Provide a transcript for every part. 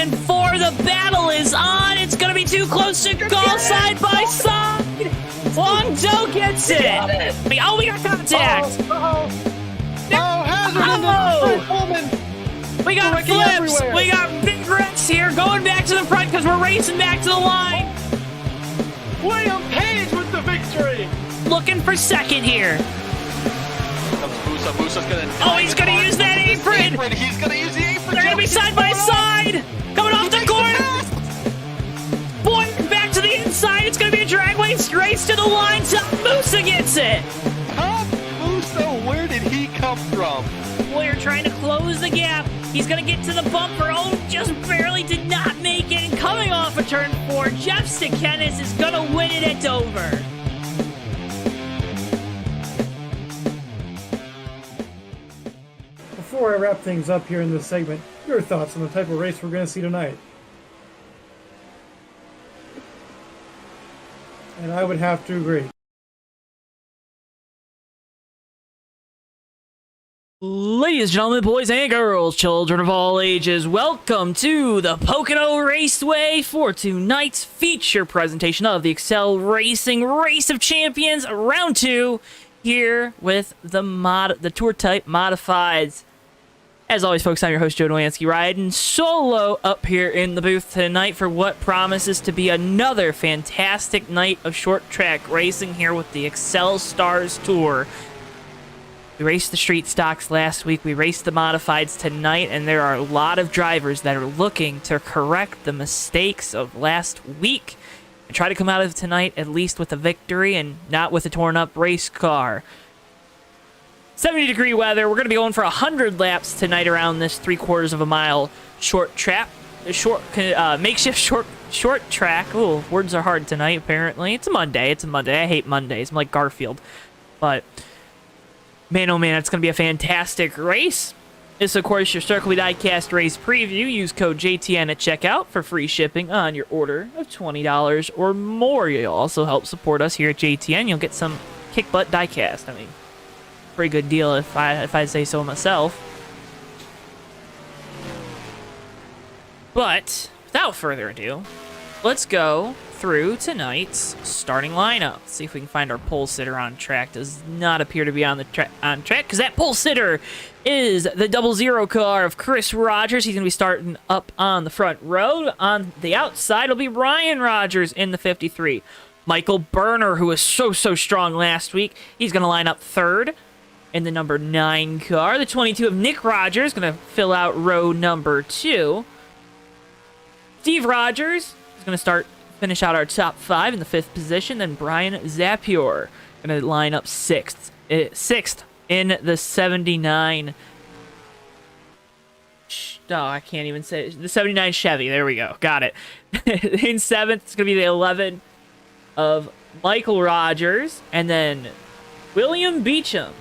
and 4. The battle is on. It's going to be too close to call side by side. Long Joe gets it. Oh, we got contact. We got flips. We got big wrecks here. Going back to the front because we're racing back to the line. William Page with the victory. Looking for second here. Musa's gonna. Oh, he's gonna use that apron. He's gonna use the apron. They're gonna be side by side. Coming off the corner. Boy, back to the inside. It's gonna be a drag race to the line. Musa gets it. Tom Musa, where did he come from? Boyer trying to close the gap. He's gonna get to the bumper. Oh, just barely did not make it. And coming off of turn 4, Jeff Sikenis is gonna win it at Dover. Before I wrap things up here in this segment, your thoughts on the type of race we're going to see tonight? And I would have to agree. Ladies and gentlemen, boys and girls, children of all ages, welcome to the Pocono Raceway for tonight's feature presentation of the Excel Racing Race of Champions Round 2 here with the Tour Type Modifieds. As always, folks, I'm your host, JoeTowNetwork, riding solo up here in the booth tonight for what promises to be another fantastic night of short track racing here with the Excel Stars Tour. We raced the street stocks last week, we raced the modifieds tonight, and there are a lot of drivers that are looking to correct the mistakes of last week and try to come out of tonight at least with a victory and not with a torn up race car. 70-degree weather. We're going to be going for 100 laps tonight around this 3/4 of a mile short track. Makeshift short track. Ooh, words are hard tonight, apparently. It's a Monday. I hate Mondays. I'm like Garfield. But, man, oh man, it's going to be a fantastic race. This, of course, your Circle Diecast race preview. Use code JTN at checkout for free shipping on your order of $20 or more. You'll also help support us here at JTN. You'll get some kick butt diecast. I mean, pretty good deal if I say so myself. But without further ado, let's go through tonight's starting lineup. See if we can find our pole sitter on track. Does not appear to be on track because that pole sitter is the 00 car of Chris Rogers. He's going to be starting up on the front row. On the outside will be Ryan Rogers in the 53. Michael Berner, who was so strong last week, he's going to line up third in the number 9 car. The 22 of Nick Rogers going to fill out row number 2. Steve Rogers is going to finish out our top 5 in the 5th position. Then Brian Zapior going to line up 6th in the 79. Oh, I can't even say it. The 79 Chevy. There we go. Got it. In 7th, it's going to be the 11 of Michael Rogers. And then William Beecham.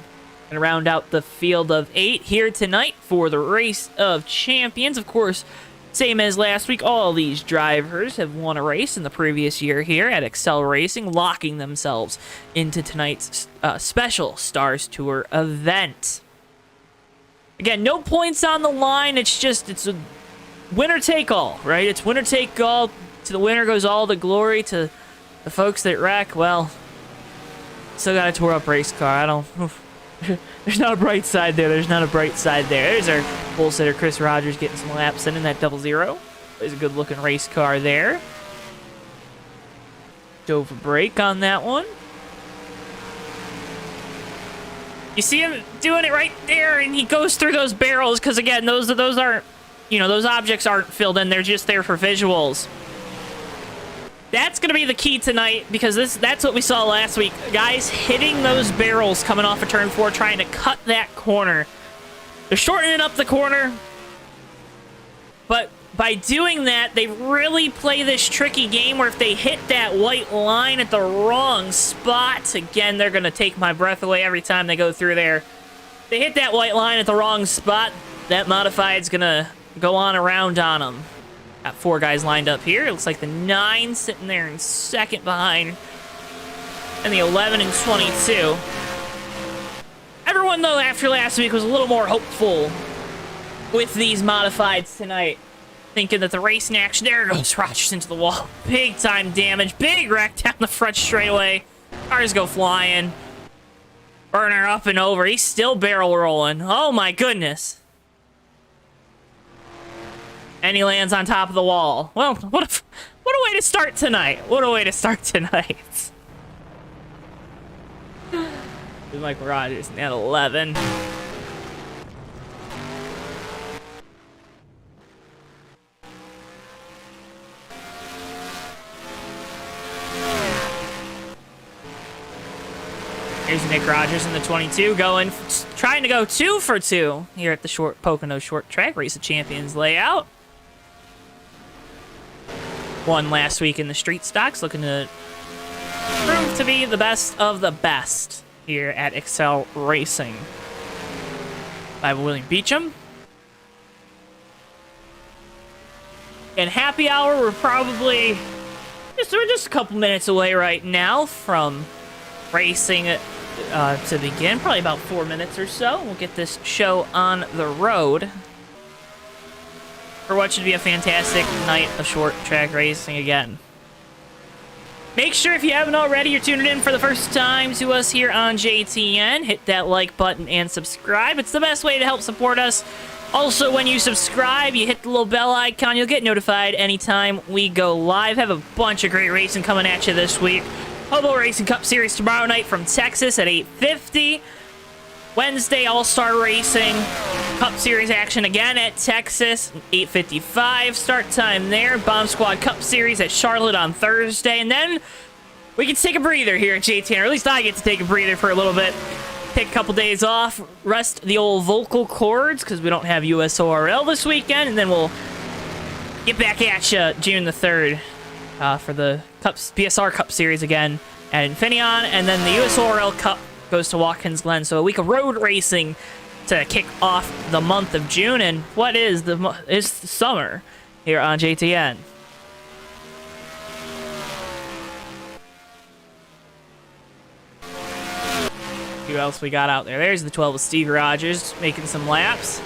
And round out the field of 8 here tonight for the Race of Champions. Of course, same as last week, all these drivers have won a race in the previous year here at Excel Racing, locking themselves into tonight's special Stars Tour event. Again, no points on the line. It's a winner take all, right? It's winner take all. To the winner goes all the glory. To the folks that wreck, well, still got a tore up race car. There's not a bright side there. There's our pole sitter, Chris Rogers, getting some laps in that 00. There's a good-looking race car there. Dove a brake on that one. You see him doing it right there, and he goes through those barrels, because, again, those aren't, those objects aren't filled in. They're just there for visuals. That's going to be the key tonight, because that's what we saw last week. Guys hitting those barrels coming off of turn 4, trying to cut that corner. They're shortening up the corner, but by doing that, they really play this tricky game where if they hit that white line at the wrong spot, again, they're going to take my breath away every time they go through there. They hit that white line at the wrong spot, that modified's going to go on around on them. Got 4 guys lined up here. It looks like the 9 sitting there in second behind. And the 11 and 22. Everyone, though, after last week was a little more hopeful with these modifieds tonight. thinking that the racing action, there goes Rogers into the wall. Big time damage, big wreck down the front straightaway. Cars go flying. Burner up and over. He's still barrel rolling. Oh my goodness. And he lands on top of the wall. Well, what a way to start tonight. What a way to start tonight. With Michael Rogers at 11. Here's Nick Rogers in the 22 trying to go 2 for 2 here at the Pocono short track race of champions layout. Won last week in the street stocks, looking to prove to be the best of the best here at Excel Racing. By William Beecham. And happy hour, we're probably just a couple minutes away right now from racing to begin. Probably about 4 minutes or so. We'll get this show on the road for what should be a fantastic night of short track racing again. Make sure, if you haven't already, you're tuning in for the first time to us here on JTN. Hit that like button and subscribe. It's the best way to help support us. Also, when you subscribe, you hit the little bell icon. You'll get notified anytime we go live. Have a bunch of great racing coming at you this week. Hobo Racing Cup Series tomorrow night from Texas at 8:50. Wednesday, All-Star Racing Cup Series action again at Texas, 8:55. Start time there. Bomb Squad Cup Series at Charlotte on Thursday. And then we can take a breather here at JTN, or at least I get to take a breather for a little bit. Take a couple days off, rest the old vocal cords, because we don't have USORL this weekend. And then we'll get back at you June the 3rd for the BSR Cup Series again at Infineon. And then the USORL Cup goes to Watkins Glen. So a week of road racing to kick off the month of June, and what is the summer here on JTN. Who else we got out there? There's the 12 with Steve Rogers making some laps.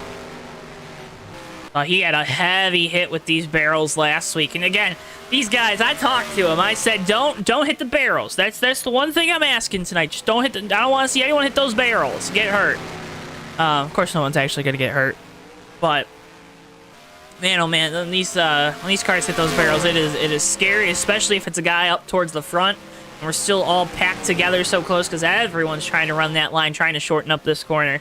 He had a heavy hit with these barrels last week, and again, these guys, I talked to him. I said, don't hit the barrels. That's the one thing I'm asking tonight. Just don't hit I don't want to see anyone hit those barrels. Get hurt. Of course, no one's actually gonna get hurt, but man, oh man, when these cars hit those barrels, it is scary, especially if it's a guy up towards the front, and we're still all packed together so close because everyone's trying to run that line, trying to shorten up this corner.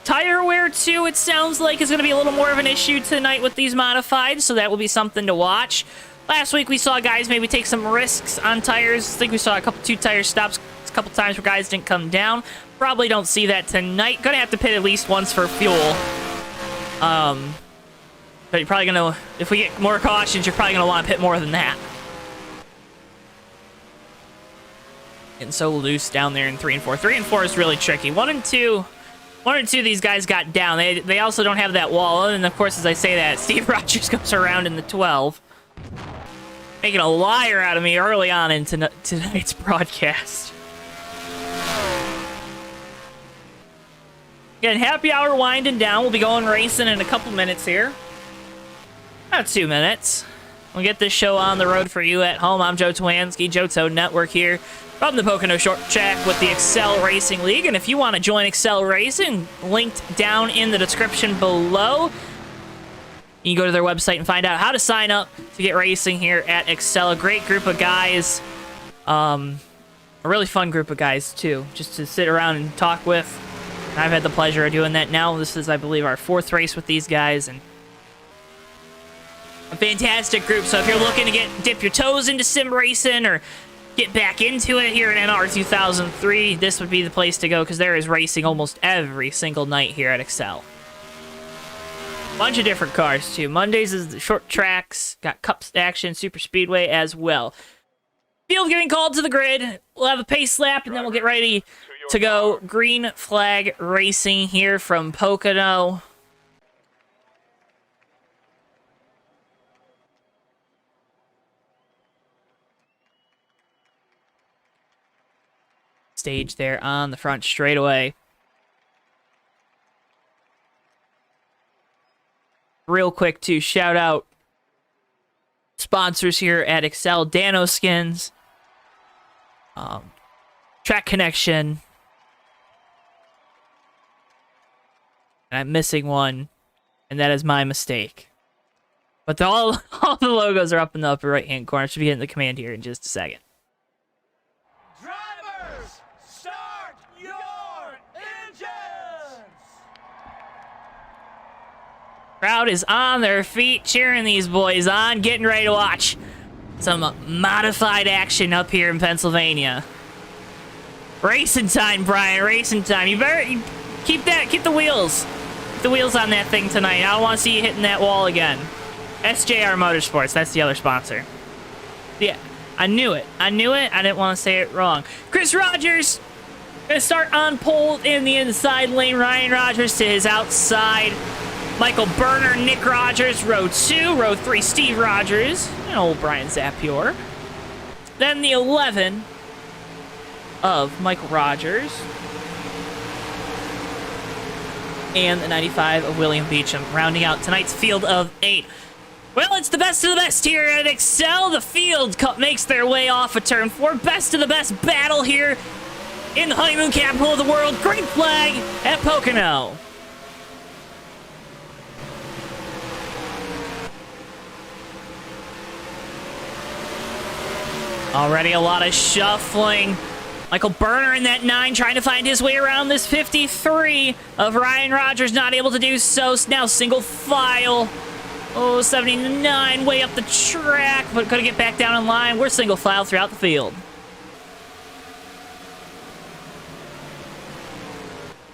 Tire wear, too, it sounds like is going to be a little more of an issue tonight with these modifieds, so that will be something to watch. Last week, we saw guys maybe take some risks on tires. I think we saw two tire stops a couple times where guys didn't come down. Probably don't see that tonight. Gonna have to pit at least once for fuel. But you're probably going to, if we get more cautions, you're probably going to want to pit more than that. Getting so loose down there in 3 and 4. 3 and 4 is really tricky. 1 and 2... 1 and 2, these guys got down. They also don't have that wall. And, of course, as I say that, Steve Rogers comes around in the 12. Making a liar out of me early on in tonight's broadcast. Again, happy hour winding down. We'll be going racing in a couple minutes here. About 2 minutes. We'll get this show on the road for you at home. I'm Joe Twansky, JoeTowNetwork here from the Pocono Short Track with the Excel Racing League. And if you want to join Excel Racing, linked down in the description below. You can go to their website and find out how to sign up to get racing here at Excel. A great group of guys. A really fun group of guys, too, just to sit around and talk with. And I've had the pleasure of doing that now. This is, I believe, our 4th race with these guys. And a fantastic group. So if you're looking to dip your toes into sim racing or get back into it here in NR 2003, this would be the place to go because there is racing almost every single night here at Excel. Bunch of different cars, too. Mondays is the short tracks, got Cups action, Super Speedway as well. Field getting called to the grid. We'll have a pace lap, and then we'll get ready to go green flag racing here from Pocono. Stage there on the front straightaway. Real quick, too, shout out sponsors here at Excel, Dano Skins, Track Connection, and I'm missing one, and that is my mistake. But all the logos are up in the upper right-hand corner. Should be hitting the command here in just a second. Drivers, start your engines! Crowd is on their feet, cheering these boys on, getting ready to watch some modified action up here in Pennsylvania. Racing time, Brian, racing time. You better keep the wheels on that thing tonight. I don't want to see you hitting that wall again. SJR Motorsports, that's the other sponsor. Yeah, I knew it. I didn't want to say it wrong. Chris Rogers gonna start on pole in the inside lane. Ryan Rogers to his outside. Michael Berner, Nick Rogers, row 2. Row 3, Steve Rogers, and old Brian Zapior. Then the 11 of Michael Rogers. And the 95 of William Beecham, rounding out tonight's field of 8. Well, it's the best of the best here at Excel. The field makes their way off of turn 4. Best of the best battle here in the honeymoon capital of the world. Green flag at Pocono. Already a lot of shuffling. Michael Berner in that 9 trying to find his way around this 53 of Ryan Rogers, not able to do so. Now single file. Oh, 79 way up the track, but couldn't get back down in line. We're single file throughout the field.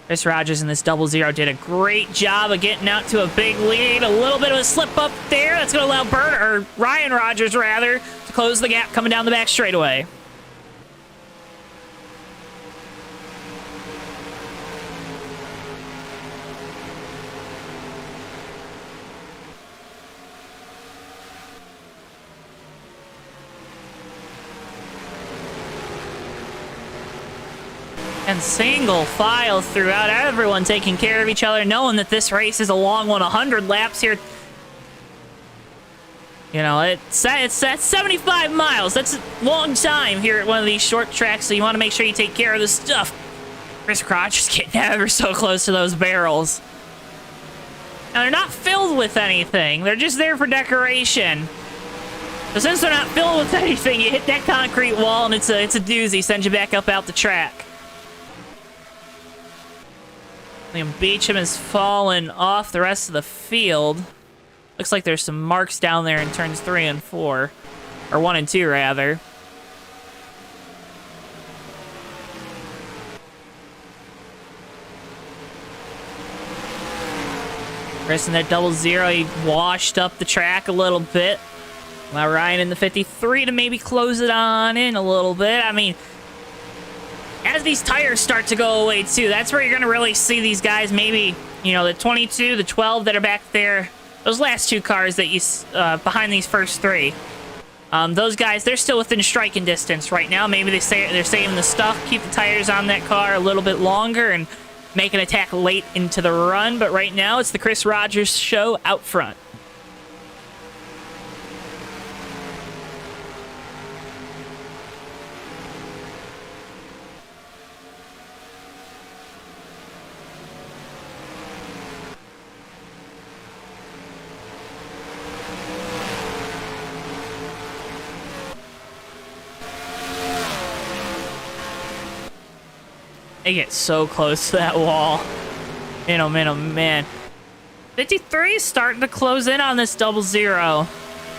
Chris Rogers in this 00 did a great job of getting out to a big lead. A little bit of a slip up there. That's going to allow Ryan Rogers, rather, to close the gap coming down the back straightaway. And single file throughout, everyone taking care of each other, knowing that this race is a long one, 100 laps here. You know, it's 75 miles. That's a long time here at one of these short tracks, so you want to make sure you take care of the stuff. Chris Rogers getting ever so close to those barrels. Now, they're not filled with anything. They're just there for decoration. So since they're not filled with anything, you hit that concrete wall, and it's a doozy. Sends you back up out the track. William Beecham has fallen off the rest of the field. Looks like there's some marks down there in turns 3 and 4. Or 1 and 2, rather. Chris in that 00, he washed up the track a little bit. Now Ryan in the 53 to maybe close it on in a little bit. I mean, as these tires start to go away, too, that's where you're going to really see these guys. Maybe, you know, the 22, the 12 that are back there. Those last 2 cars that you behind these first 3. Those guys, they're still within striking distance right now. Maybe they're saving the stuff, keep the tires on that car a little bit longer, and make an attack late into the run. But right now, it's the Chris Rogers show out front. They get so close to that wall. Man, oh man, oh man. 53 is starting to close in on this 00.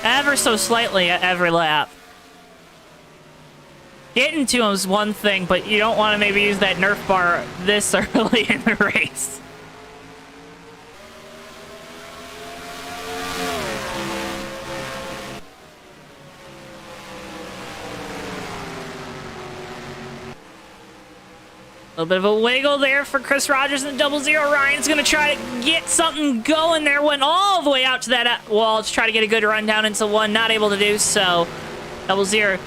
Ever so slightly at every lap. Getting to him is one thing, but you don't want to maybe use that Nerf bar this early in the race. A little bit of a wiggle there for Chris Rogers in the 00. Ryan's going to try to get something going there. Went all the way out to that wall to try to get a good run down into 1. Not able to do so. 00.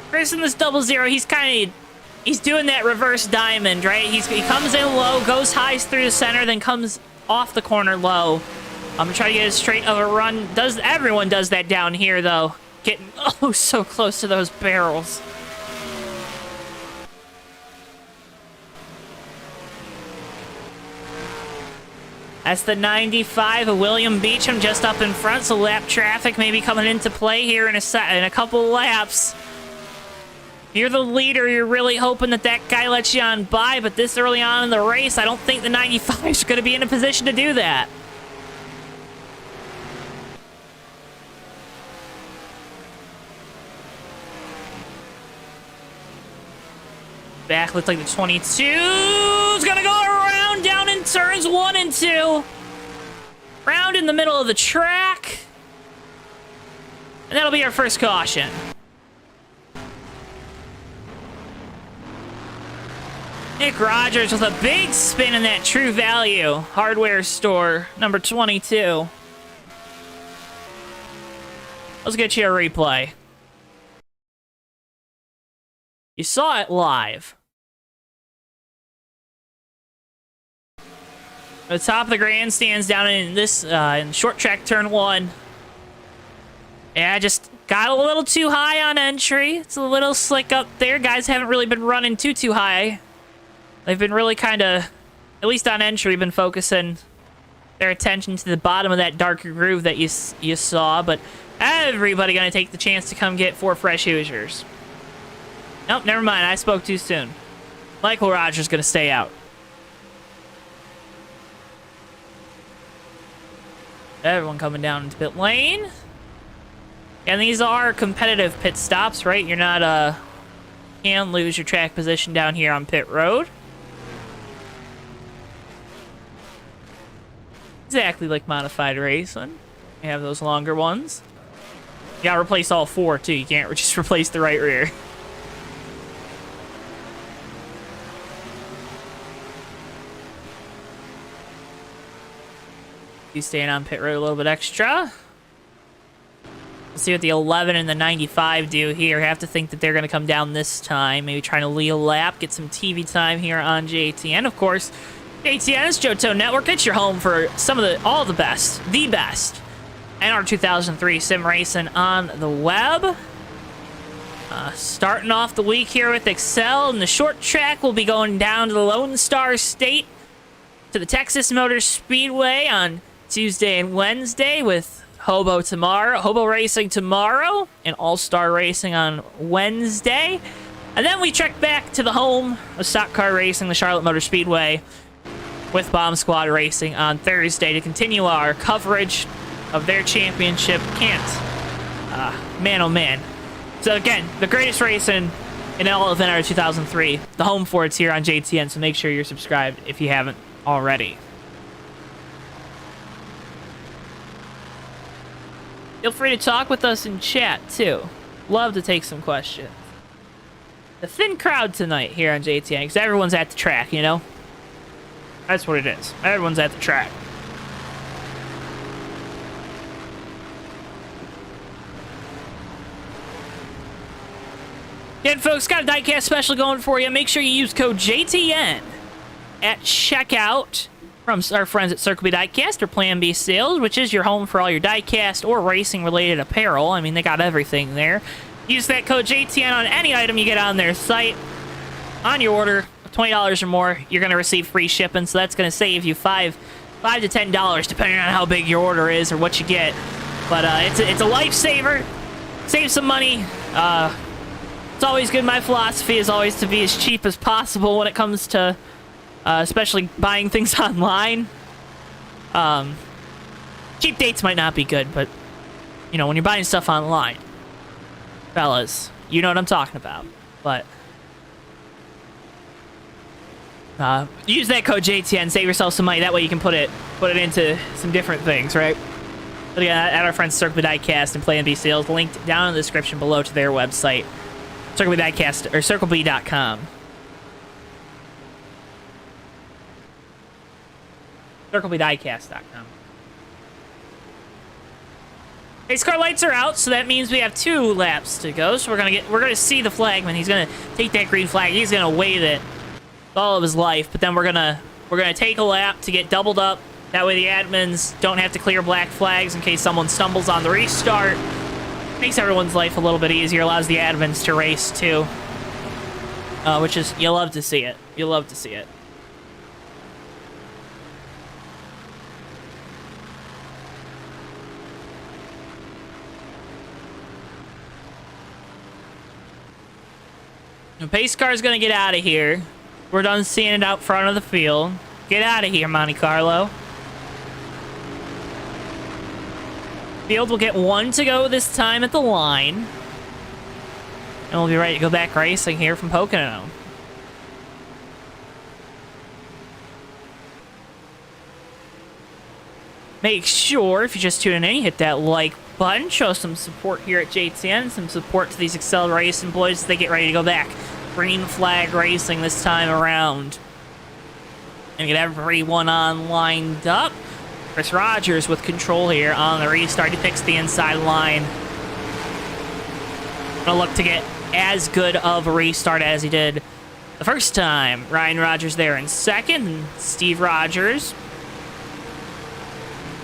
Chris in this 00, he's doing that reverse diamond, right? He comes in low, goes high through the center, then comes off the corner low. I'm gonna try to get as straight of a run. Everyone does that down here, though. Getting, oh, so close to those barrels. That's the 95 of William Beecham just up in front, so lap traffic may be coming into play here in a couple laps. If you're the leader, you're really hoping that that guy lets you on by, but this early on in the race, I don't think the 95 is going to be in a position to do that. Back looks like the 22 is going to go around down in turns 1 and 2. Round in the middle of the track. And that'll be our first caution. Nick Rogers with a big spin in that True Value hardware store, number 22. Let's get you a replay. You saw it live. The top of the grandstands down in this in short track turn 1. Yeah, just got a little too high on entry. It's a little slick up there. Guys haven't really been running too high. They've been really kind of, at least on entry, been focusing their attention to the bottom of that darker groove that you saw. But everybody gonna take the chance to come get 4 fresh Hoosiers. Nope, never mind. I spoke too soon. Michael Rogers gonna stay out. Everyone coming down into pit lane. And these are competitive pit stops, right? You're not, can lose your track position down here on pit road. Exactly like modified racing. You have those longer ones. You gotta replace all 4, too. You can't just replace the right rear. You staying on pit road a little bit extra. Let's see what the 11 and the 95 do here. Have to think that they're going to come down this time. Maybe trying to lead a lap, get some TV time here on JTN. Of course, JTN is JoeTowNetwork. It's your home for all the best, and our 2003 sim racing on the web. Starting off the week here with Excel, and the short track will be going down to the Lone Star State to the Texas Motor Speedway on Tuesday and Wednesday with Hobo Racing tomorrow and All-Star Racing on Wednesday. And then we trek back to the home of stock car racing, the Charlotte Motor Speedway, with Bomb Squad Racing on Thursday to continue our coverage of their championship. Man, oh man. So again, the greatest racing in all of NR 2003. The home for it's here on JTN, so make sure you're subscribed if you haven't already. Feel free to talk with us in chat, too. Love to take some questions. The thin crowd tonight here on JTN, because everyone's at the track, you know? That's what it is. Everyone's at the track. Again, folks, got a diecast special going for you. Make sure you use code JTN at checkout from our friends at Circle B Diecast or Plan B Sales, which is your home for all your diecast or racing-related apparel. I mean, they got everything there. Use that code JTN on any item you get on their site. On your order of $20 or more, you're going to receive free shipping, so that's going to save you $5 to $10, depending on how big your order is or what you get. But it's a lifesaver. Save some money. It's always good. My philosophy is always to be as cheap as possible when it comes to especially buying things online. Cheap dates might not be good, but, you know, when you're buying stuff online, fellas, you know what I'm talking about. But use that code JTN, save yourself some money. That way you can put it into some different things, right? But again, at our friends Circle B Diecast and Plan B Sales, linked down in the description below to their website, Circle B Diecast or CircleB.com. CircleBDiecast.com. Race car lights are out, so that means we have 2 laps to go. So we're gonna see the flagman. He's gonna take that green flag. He's gonna wave it all of his life. But then we're gonna take a lap to get doubled up That way the admins don't have to clear black flags in case someone stumbles on the restart. Makes everyone's life a little bit easier, allows the admins to race too. Which is, you love to see it. You love to see it. The pace car is going to get out of here. We're done seeing it out front of the field. Get out of here, Monte Carlo. Field will get 1 to go this time at the line. And we'll be ready to go back racing here from Pocono. Make sure, if you're just tuning in, hit that like button. Show some support here at JTN. Some support to these Excel Racing boys as they get ready to go back. Green flag racing this time around. And get everyone on lined up. Chris Rogers with control here on the restart. He picks the inside line. Gonna look to get as good of a restart as he did the first time. Ryan Rogers there in second. And Steve Rogers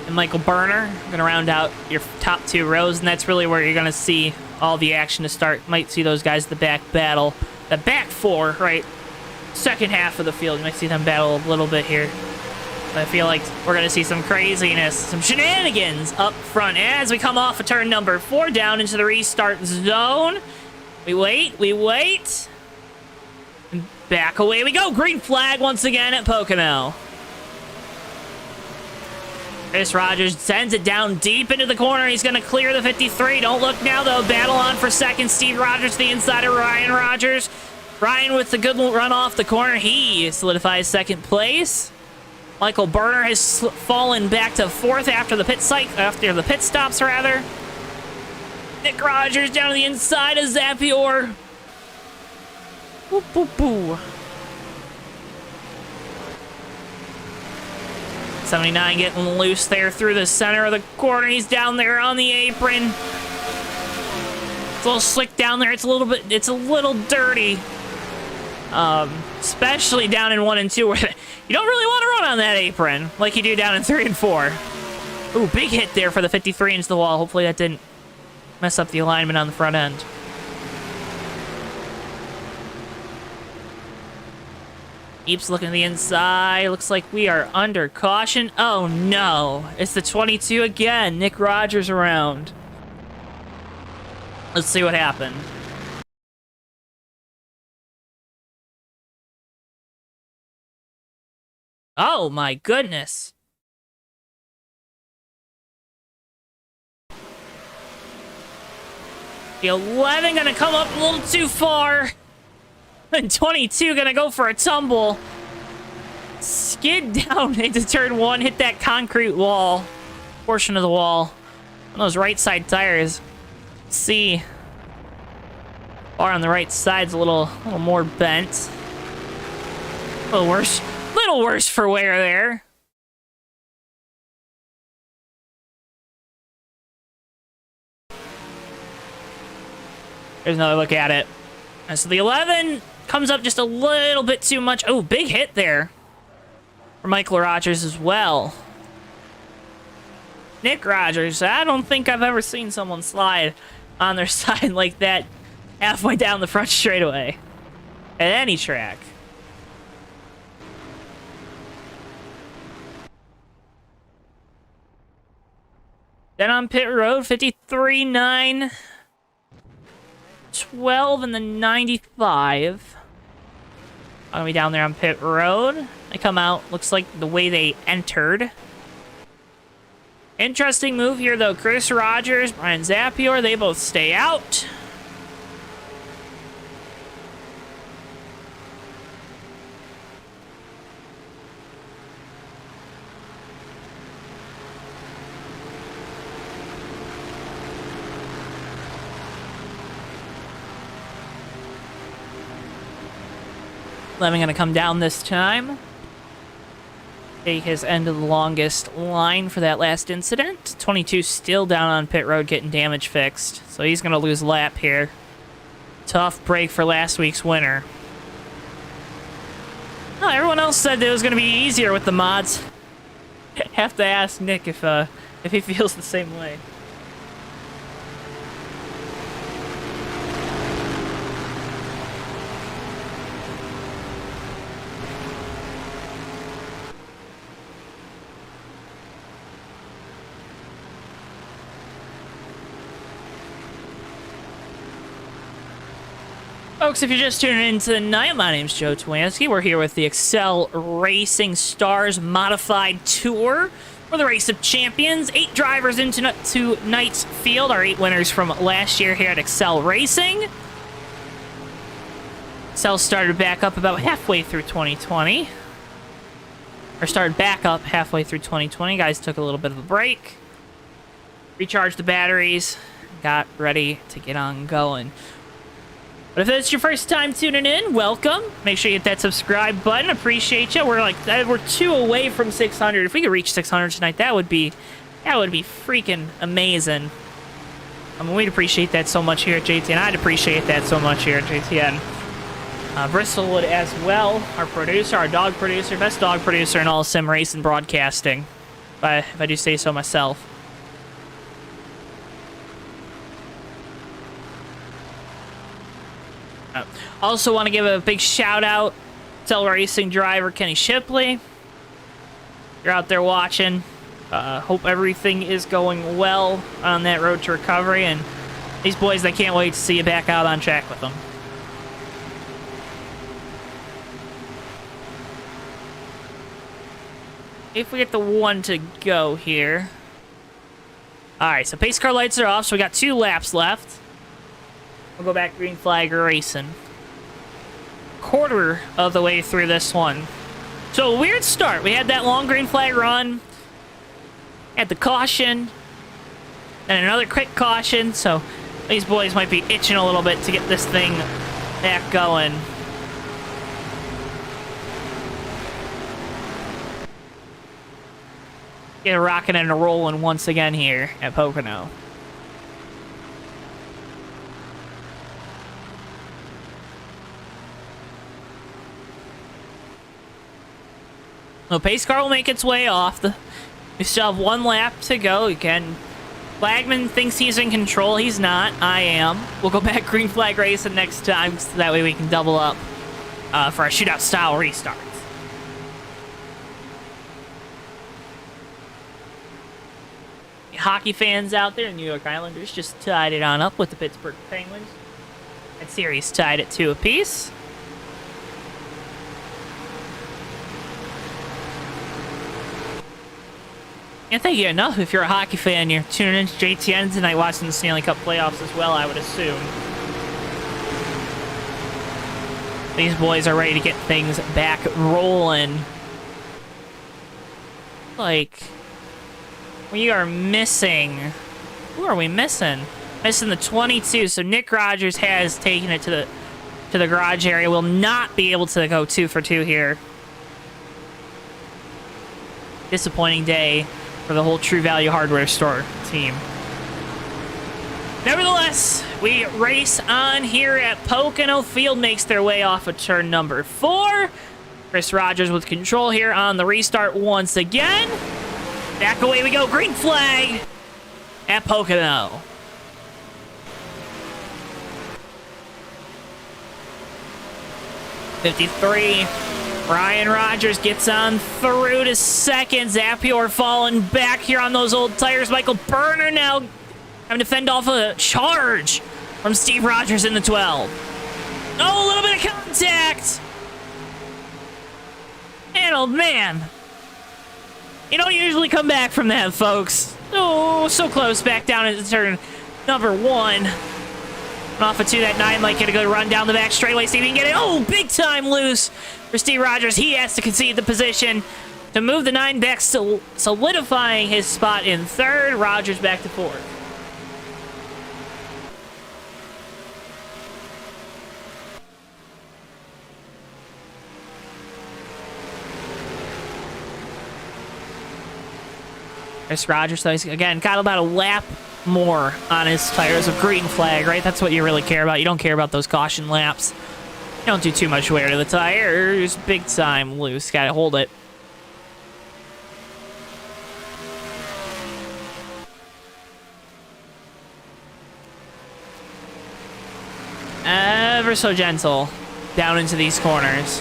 and Michael Berner gonna round out your top 2 rows. And that's really where you're gonna see all the action to start. Might see those guys at the back battle. The back 4, right? Second half of the field. You might see them battle a little bit here. I feel like we're going to see some craziness, some shenanigans up front as we come off of turn number 4 down into the restart zone. We wait. And back away we go. Green flag once again at Pocono. Chris Rogers sends it down deep into the corner. He's going to clear the 53. Don't look now, though. Battle on for second. Steve Rogers to the inside of Ryan Rogers. Ryan with the good run off the corner. He solidifies second place. Michael Berner has fallen back to 4th after the pit stops, rather. Nick Rogers down to the inside of Zapior. Boo, boo, boo. 79 getting loose there through the center of the corner. He's down there on the apron. It's a little slick down there. It's a little dirty. Especially down in 1 and 2 where you don't really want to run on that apron like you do down in 3 and 4. Ooh, big hit there for the 53 into the wall. Hopefully that didn't mess up the alignment on the front end. Keeps looking to the inside. Looks like we are under caution. Oh no, it's the 22 again. Nick Rogers around. Let's see what happened. Oh my goodness. The 11 gonna come up a little too far. And 22 gonna go for a tumble. Skid down into turn 1, hit that concrete wall. Portion of the wall. On those right side tires. See. Bar on the right side's a little more bent. A little worse. Little worse for wear there. There's another look at it. And so the 11 comes up just a little bit too much. Oh, big hit there for Michael Rogers as well. Nick Rogers, I don't think I've ever seen someone slide on their side like that halfway down the front straightaway at any track. Then on pit road, 53.9, 12, and the 95. I'm gonna be down there on pit road. They come out, looks like the way they entered. Interesting move here, though. Chris Rogers, Brian Zapior, they both stay out. Lemon gonna come down this time. Take his end of the longest line for that last incident. 22 still down on pit road getting damage fixed. So he's gonna lose a lap here. Tough break for last week's winner. Oh, everyone else said it was gonna be easier with the mods. Have to ask Nick if he feels the same way. Folks, if you're just tuning in tonight, my name's JoeTowNetwork. We're here with the Excel Racing Stars Modified Tour for the Race of Champions. 8 drivers into tonight's field. Our 8 winners from last year here at Excel Racing. Excel started back up about halfway through 2020. Or started back up halfway through 2020. Guys took a little bit of a break. Recharged the batteries. Got ready to get on going. But if it's your first time tuning in, welcome. Make sure you hit that subscribe button. Appreciate you. We're 2 away from 600. If we could reach 600 tonight, that would be freaking amazing. I mean, we'd appreciate that so much here at JTN. I'd appreciate that so much here at JTN. Bristol would as well. Our producer, our dog producer, best dog producer in all of Simracing broadcasting, if I do say so myself. Also want to give a big shout out to Excel Racing driver Kenny Shipley. You're out there watching. Hope everything is going well on that road to recovery, and these boys, they can't wait to see you back out on track with them. If we get the 1 to go here. Alright, so pace car lights are off, so we got 2 laps left. We'll go back green flag racing. Quarter of the way through this one. So a weird start. We had that long green flag run. Had the caution. And another quick caution. So these boys might be itching a little bit to get this thing back going. Get a rocking and a rolling once again here at Pocono. The pace car will make its way off. We still have 1 lap to go. Again, Flagman thinks he's in control. He's not. I am. We'll go back green flag racing next time, so that way we can double up for our shootout style restarts. Hockey fans out there, New York Islanders just tied it on up with the Pittsburgh Penguins. That series tied at 2 apiece. Can't thank you enough if you're a hockey fan. You're tuning into JTN tonight watching the Stanley Cup playoffs as well, I would assume. These boys are ready to get things back rolling. Like, we are missing... Who are we missing? Missing the 22, so Nick Rogers has taken it to the garage area. Will not be able to go 2 for 2 here. Disappointing day for the whole True Value Hardware Store team. Nevertheless, we race on here at Pocono. Field makes their way off of turn number 4. Chris Rogers with control here on the restart once again. Back away we go. Green flag at Pocono. '53. Brian Rogers gets on through to second. Zapior falling back here on those old tires. Michael Berner now having to fend off a charge from Steve Rogers in the 12. Oh, a little bit of contact. And oh, man. You don't usually come back from that, folks. Oh, so close. Back down into turn number 1. Off of 2, that 9 might get a good run down the back straightaway. See if he can get it. Oh, big time loose for Steve Rogers. He has to concede the position to move the 9 back, solidifying his spot in 3rd. Rogers back to 4th. Chris Rogers, though, he's, again, got about a lap more on his tires of green flag, right? That's what you really care about. You don't care about those caution laps. You don't do too much wear to the tires. Big time loose. Gotta hold it. ever so gentle down into these corners.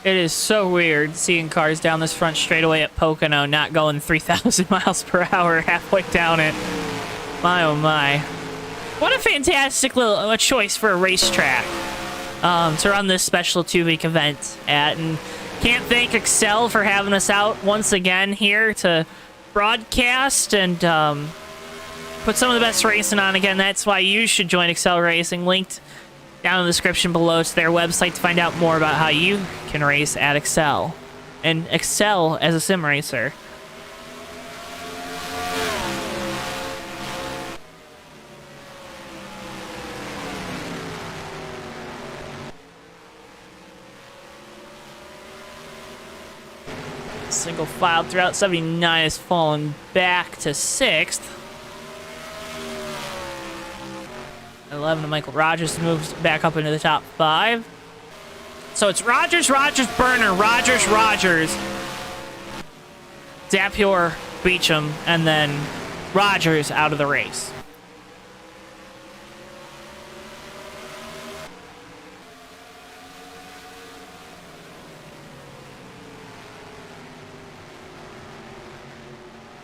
It is so weird seeing cars down this front straightaway at Pocono not going 3,000 miles per hour halfway down it. My oh my. What a fantastic little choice for a racetrack to run this special 2-week event at. And can't thank Excel for having us out once again here to broadcast and put some of the best racing on again. That's why you should join Excel Racing. Linked down in the description below to their website to find out more about how you can race at Excel and excel as a sim racer. Single file throughout. 79 has fallen back to 6th. 11 to Michael Rogers moves back up into the top 5. So it's Rogers, Burner, Rogers, Zapior, Beecham, and then Rogers out of the race.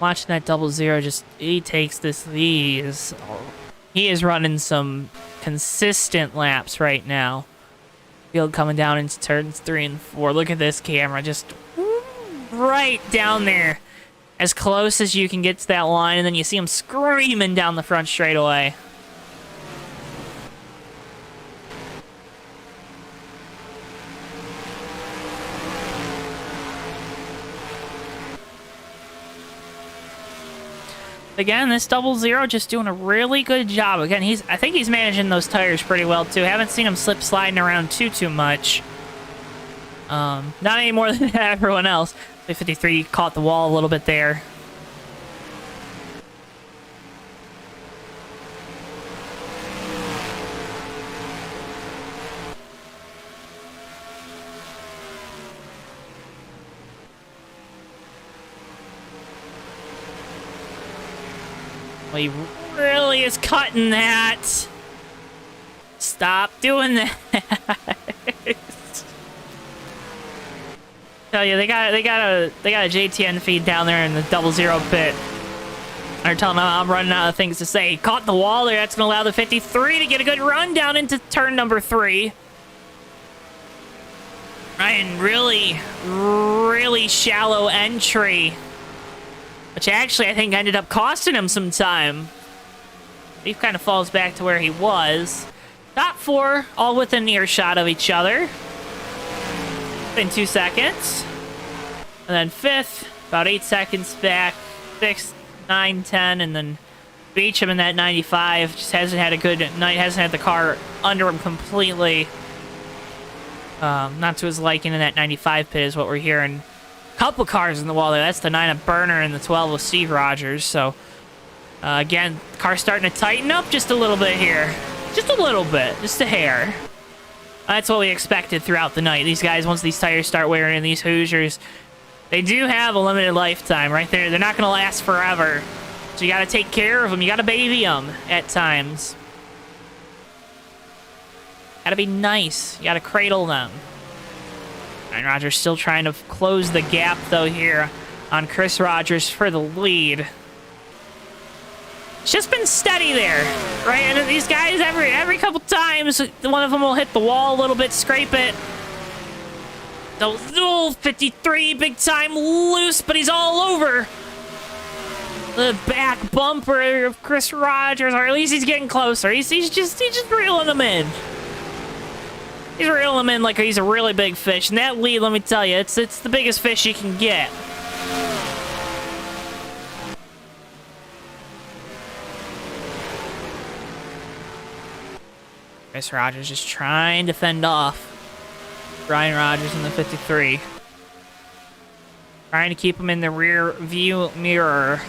Watching that 00, just he takes this. He is running some consistent laps right now. Field coming down into turns 3 and 4. Look at this camera, just right down there, as close as you can get to that line, and then you see him screaming down the front straightaway. Again, this 00 just doing a really good job. Again, I think he's managing those tires pretty well too. Haven't seen him slip sliding around too much. Not any more than everyone else. 53 caught the wall a little bit there. Well, he really is cutting that. Stop doing that. Tell you, they got a JTN feed down there in the 00 pit. They're telling them I'm running out of things to say. Caught the wall there. That's going to allow the 53 to get a good run down into turn number 3. Ryan, really shallow entry. Which actually, I think, ended up costing him some time. He kind of falls back to where he was. Top 4, all within earshot of each other. In 2 seconds. And then 5th, about 8 seconds back. 6th, 9, 10, and then Beecham in that 95. Just hasn't had a good night, hasn't had the car under him completely. Not to his liking in that 95 pit is what we're hearing. Couple cars in the wall there. That's the 9 of Burner and the 12 of Steve Rogers. So, again, the car's starting to tighten up just a little bit here. Just a little bit. Just a hair. That's what we expected throughout the night. These guys, once these tires start wearing in, these Hoosiers, they do have a limited lifetime right there. They're not going to last forever. So you got to take care of them. You got to baby them at times. Got to be nice. You got to cradle them. And Rogers still trying to close the gap, though, here on Chris Rogers for the lead. It's just been steady there, right? And these guys, every couple times, one of them will hit the wall a little bit, scrape it. The 53, big time loose, but he's all over the back bumper of Chris Rogers, or at least he's getting closer. He's just reeling them in. He's reeling him in like he's a really big fish. And that lead, let me tell you, it's the biggest fish you can get. Chris Rogers just trying to fend off Brian Rogers in the 53. Trying to keep him in the rear view mirror.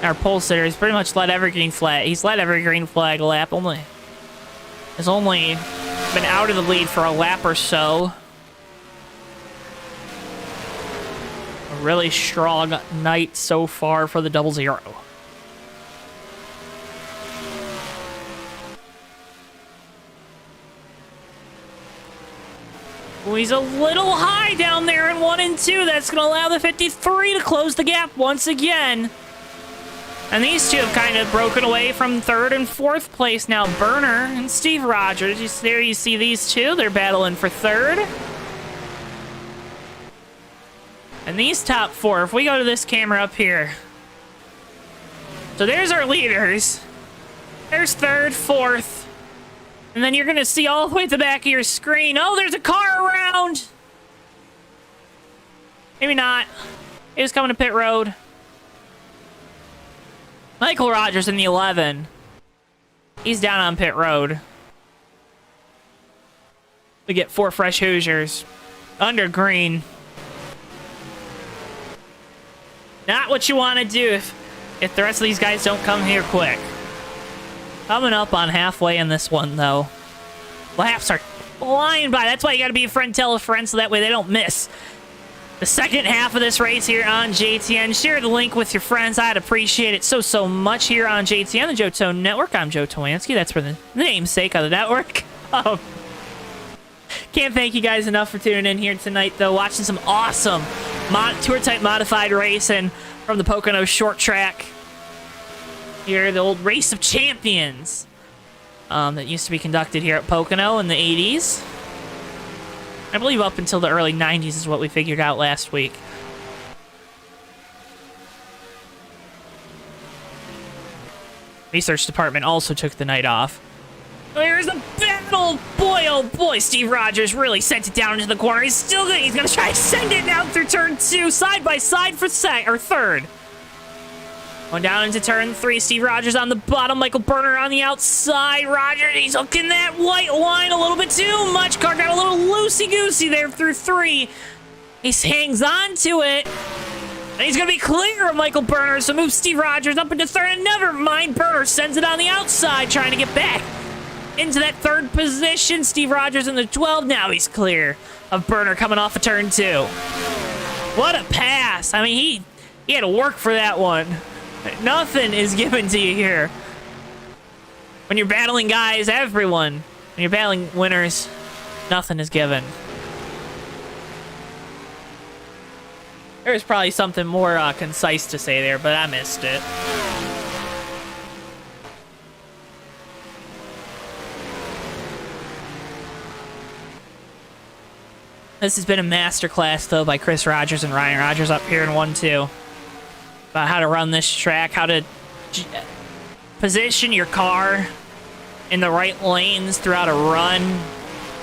Our pole sitter has pretty much led every green flag. He's led every green flag lap. Has only been out of the lead for a lap or so. A really strong night so far for the 00. Oh, he's a little high down there in 1 and 2. That's going to allow the 53 to close the gap once again. And these two have kind of broken away from 3rd and 4th place now. Burner and Steve Rogers. There you see these two. They're battling for 3rd. And these top 4, if we go to this camera up here. So there's our leaders. There's 3rd, 4th. And then you're going to see all the way at the back of your screen. Oh, there's a car around. Maybe not. He was coming to pit road. Michael Rogers in the 11. He's down on pit road. We get 4 fresh Hoosiers. Under green. Not what you want to do if the rest of these guys don't come here quick. Coming up on halfway in this one, though. Laps are flying by. That's why you got to be a friend, tell a friend, so that way they don't miss the second half of this race here on JTN. Share the link with your friends. I'd appreciate it so much here on JTN, the JoeTowNetwork. I'm JoeTowNetwork. That's for the namesake of the network. Can't thank you guys enough for tuning in here tonight, though. Watching some awesome tour-type modified racing from the Pocono short track. Here, the old Race of Champions that used to be conducted here at Pocono in the 80s. I believe up until the early 90s is what we figured out last week. Research department also took the night off. There's a battle! Boy, oh boy, Steve Rogers really sent it down into the corner. He's still good. He's gonna try to send it out through turn 2, side by side for 3rd. Going down into turn 3, Steve Rogers on the bottom, Michael Burner on the outside. Rogers, he's hooking that white line a little bit too much. Car got a little loosey-goosey there through 3. He hangs on to it. And he's going to be clear of Michael Burner, so moves Steve Rogers up into 3rd. And never mind, Burner sends it on the outside, trying to get back into that 3rd position. Steve Rogers in the 12. Now he's clear of Burner coming off of turn 2. What a pass. I mean, he had to work for that one. Nothing is given to you here. When you're battling guys, everyone, when you're battling winners, nothing is given. There's probably something more concise to say there, but I missed it. This has been a masterclass, though, by Chris Rogers and Ryan Rogers up here in 1-2. About how to run this track, how to position your car in the right lanes throughout a run.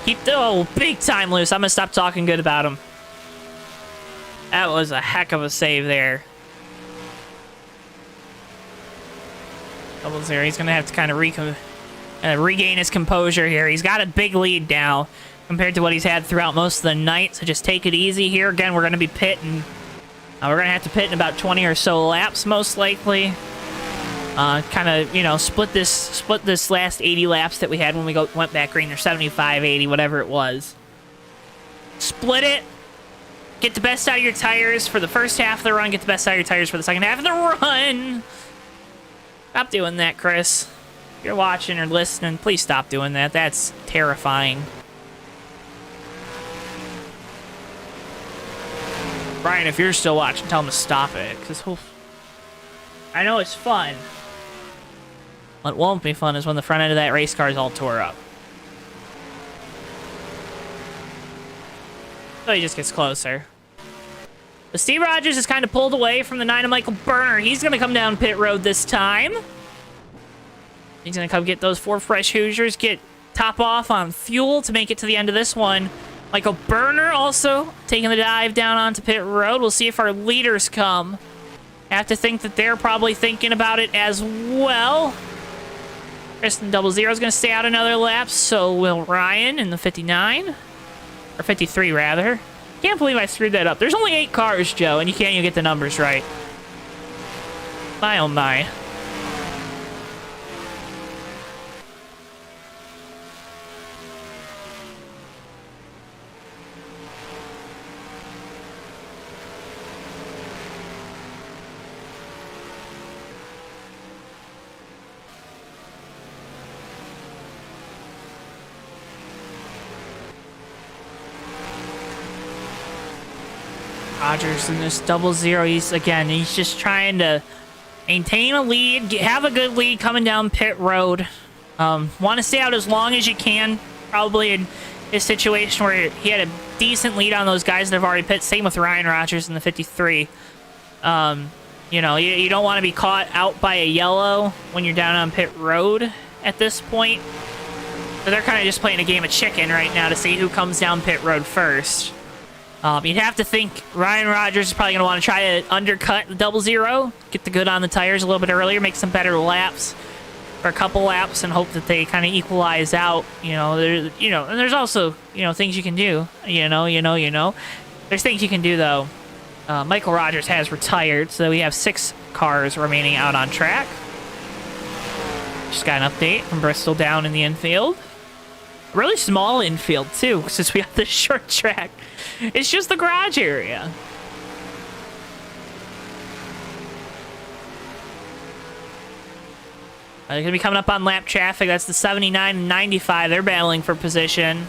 Keep the big time loose. I'm going to stop talking good about him. That was a heck of a save there. 00. He's going to have to kind of regain his composure here. He's got a big lead now compared to what he's had throughout most of the night, so just take it easy here. Again, we're going to be pitting. We're going to have to pit in about 20 or so laps, most likely. Kind of, you know, split this last 80 laps that we had when we went back green, or 75, 80, whatever it was. Split it. Get the best out of your tires for the first half of the run. Get the best out of your tires for the second half of the run. Stop doing that, Chris. If you're watching or listening, please stop doing that. That's terrifying. Brian, if you're still watching, tell him to stop it. Cause I know it's fun. What won't be fun is when the front end of that race car is all tore up. So he just gets closer. But Steve Rogers is kind of pulled away from the 9 of Michael Burner. He's going to come down pit road this time. He's going to come get those 4 fresh Hoosiers, get top off on fuel to make it to the end of this one. Michael Burner also taking the dive down onto pit road. We'll see if our leaders come. I have to think that they're probably thinking about it as well. Kristen 00 is going to stay out another lap. So will Ryan in the 59. Or 53, rather. Can't believe I screwed that up. There's only 8 cars, Joe, and you can't even get the numbers right. My oh my. Rogers in this 00, he's just trying to maintain a lead, have a good lead coming down pit road. Want to stay out as long as you can, probably in a situation where he had a decent lead on those guys that have already pit. Same with Ryan Rogers in the 53. You know, you don't want to be caught out by a yellow when you're down on pit road at this point. So they're kind of just playing a game of chicken right now to see who comes down pit road first. You'd have to think Ryan Rogers is probably going to want to try to undercut the 00, get the good on the tires a little bit earlier, make some better laps for a couple laps, and hope that they kind of equalize out. And there's also things you can do. There's things you can do though. Michael Rogers has retired, so we have 6 cars remaining out on track. Just got an update from Bristol down in the infield. Really small infield too, since we have this short track. It's just the garage area. They're going to be coming up on lap traffic. That's the 79 and 95. They're battling for position.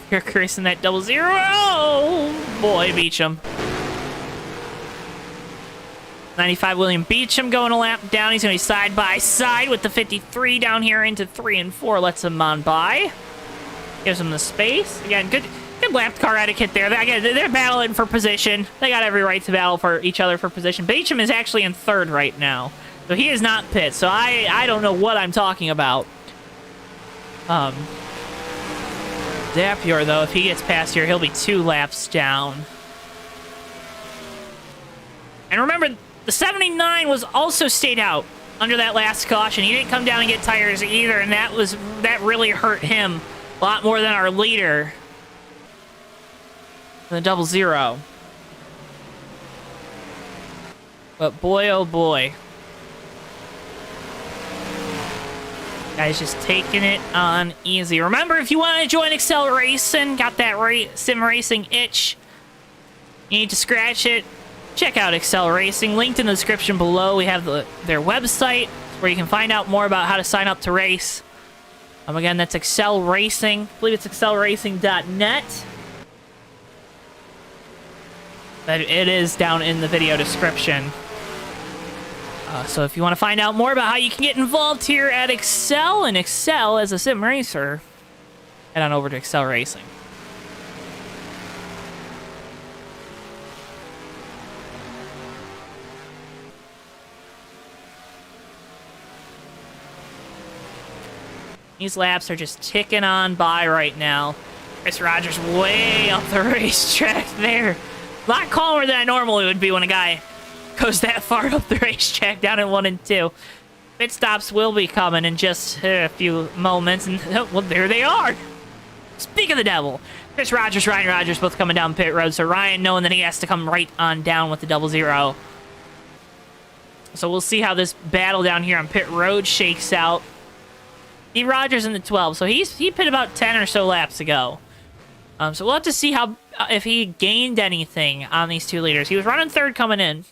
Here, Chris in that 00. Oh, boy, Beecham. 95, William Beecham going a lap down. He's going to be side by side with the 53 down here into 3 and 4. Lets him on by. Gives him the space. Again, good lap car etiquette there. Again, they're battling for position. They got every right to battle for each other for position. Beecham is actually in 3rd right now. So he is not pit. So I don't know what I'm talking about. Zapier, though, if he gets past here, he'll be 2 laps down. And remember, the 79 was also stayed out under that last caution. He didn't come down and get tires either, and that really hurt him a lot more than our leader. The 00. But boy, oh boy. Guys just taking it on easy. Remember, if you want to join Excel Racing, got that Simracing itch, you need to scratch it. Check out Excel Racing. Linked in the description below. We have their website where you can find out more about how to sign up to race. Again, that's Excel Racing. I believe it's excelracing.net. But it is down in the video description. So if you want to find out more about how you can get involved here at Excel and excel as a sim racer, head on over to Excel Racing. These laps are just ticking on by right now. Chris Rogers way up the racetrack there. A lot calmer than I normally would be when a guy goes that far up the racetrack down in 1 and 2. Pit stops will be coming in just a few moments, and well, there they are. Speak of the devil. Chris Rogers, Ryan Rogers both coming down pit road, so Ryan knowing that he has to come right on down with the 00. So we'll see how this battle down here on pit road shakes out. Steve Rogers in the 12, so he pit about 10 or so laps ago. So we'll have to see how if he gained anything on these 2 leaders. He was running 3rd coming in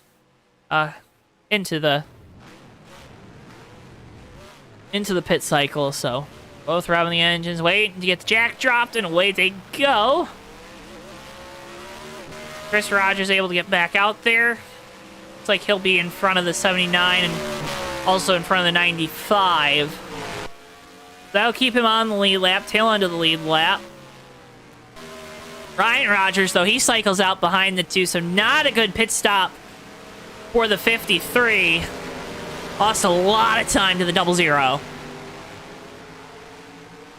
into the pit cycle, so both revving the engines, waiting to get the jack dropped, and away they go. Chris Rogers able to get back out there. Looks like he'll be in front of the 79 and also in front of the 95. That'll keep him on the lead lap, tail end of the lead lap. Ryan Rogers, though, he cycles out behind the 2, so not a good pit stop for the 53. Lost a lot of time to the 00.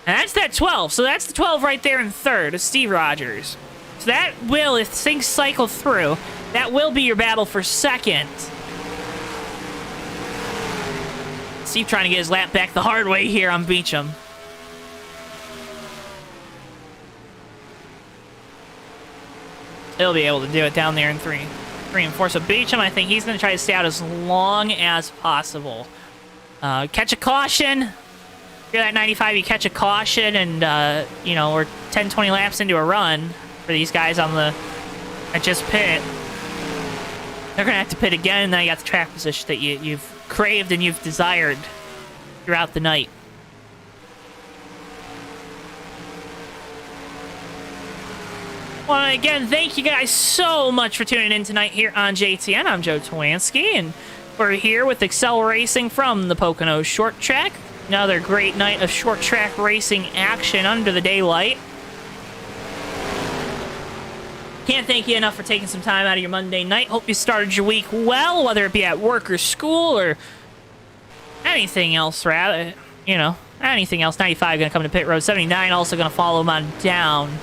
And that's that 12, so that's the 12 right there in 3rd of Steve Rogers. So that will, if things cycle through, that will be your battle for 2nd. Steve trying to get his lap back the hard way here on Beecham. He'll be able to do it down there in 3. 3 and 4. So Beecham, I think he's going to try to stay out as long as possible. Catch a caution. If you're at 95, you catch a caution, and, you know, we're 10, 20 laps into a run for these guys on the that just pit. They're going to have to pit again, and then you got the track position that you've craved and you've desired throughout the night. Well, again, thank you guys so much for tuning in tonight here on JTN. I'm JoeTowNetwork, and we're here with Excel Racing from the Pocono Short Track. Another great night of short track racing action under the daylight. Can't thank you enough for taking some time out of your Monday night. Hope you started your week well, whether it be at work or school or anything else, rather. You know, anything else. 95 going to come to pit road. 79 also going to follow him on down.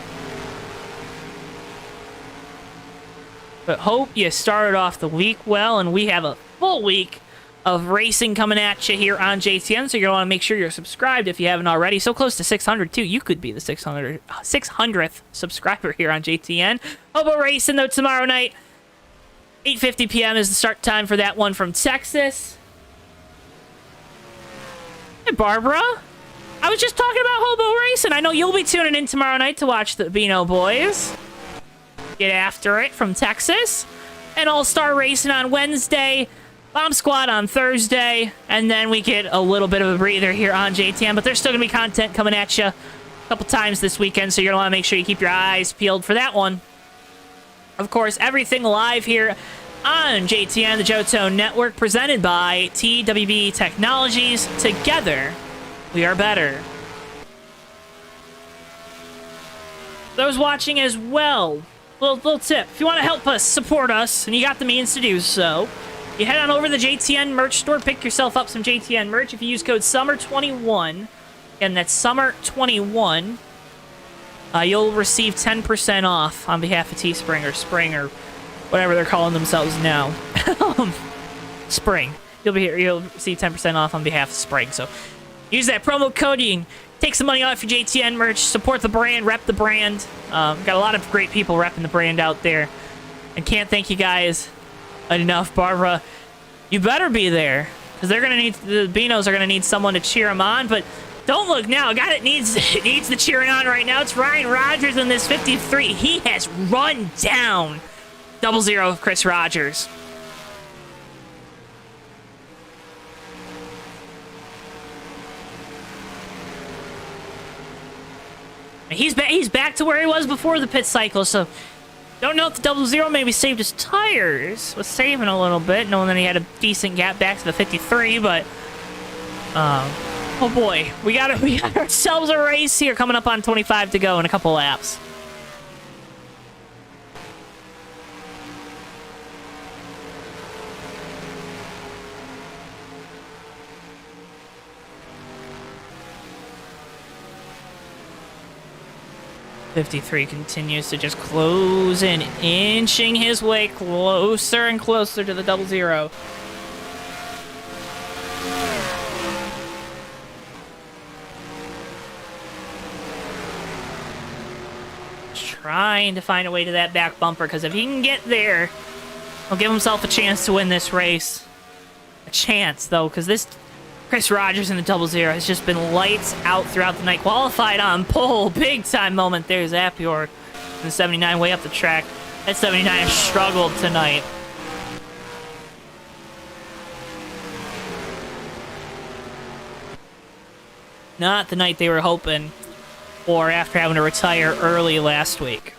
But hope you started off the week well, and we have a full week of racing coming at you here on JTN, so you're going to want to make sure you're subscribed if you haven't already. So close to 600, too. You could be the 600th subscriber here on JTN. Hobo Racing, though, tomorrow night. 8:50 p.m. is the start time for that one from Texas. Hey, Barbara. I was just talking about Hobo Racing. I know you'll be tuning in tomorrow night to watch the Beano boys get after it from Texas. And All-Star Racing on Wednesday. Bomb Squad on Thursday. And then we get a little bit of a breather here on JTN. But there's still going to be content coming at you a couple times this weekend. So you're going to want to make sure you keep your eyes peeled for that one. Of course, everything live here on JTN, the JoeTowNetwork, presented by TWB Technologies. Together, we are better. Those watching as well, little tip. If you want to help us, support us, and you got the means to do so, you head on over to the JTN merch store, pick yourself up some JTN merch. If you use code SUMMER21, and that's SUMMER21, you'll receive 10% off on behalf of Teespring or Spring or whatever they're calling themselves now. Spring. You'll receive 10% off on behalf of Spring. So use that promo code. You can take some money off your JTN merch, support the brand, rep the brand. Got a lot of great people repping the brand out there. And can't thank you guys enough. Barbara, you better be there, because they're going to need, the Beanos are going to need someone to cheer them on. But don't look now. A guy that needs the cheering on right now, it's Ryan Rogers in this 53. He has run down 00 of Chris Rogers. He's back to where he was before the pit cycle, so don't know if the 00 maybe saved his tires. Was saving a little bit, knowing that he had a decent gap back to the 53, but oh boy, we got ourselves a race here coming up on 25 to go in a couple laps. .53 continues to just close in, inching his way closer and closer to the 00. Trying to find a way to that back bumper, because if he can get there, he'll give himself a chance to win this race. A chance, though, because this Chris Rogers in the 00 has just been lights out throughout the night. Qualified on pole. Big time moment there. Zapior in the 79 way up the track. That 79 has struggled tonight. Not the night they were hoping for after having to retire early last week.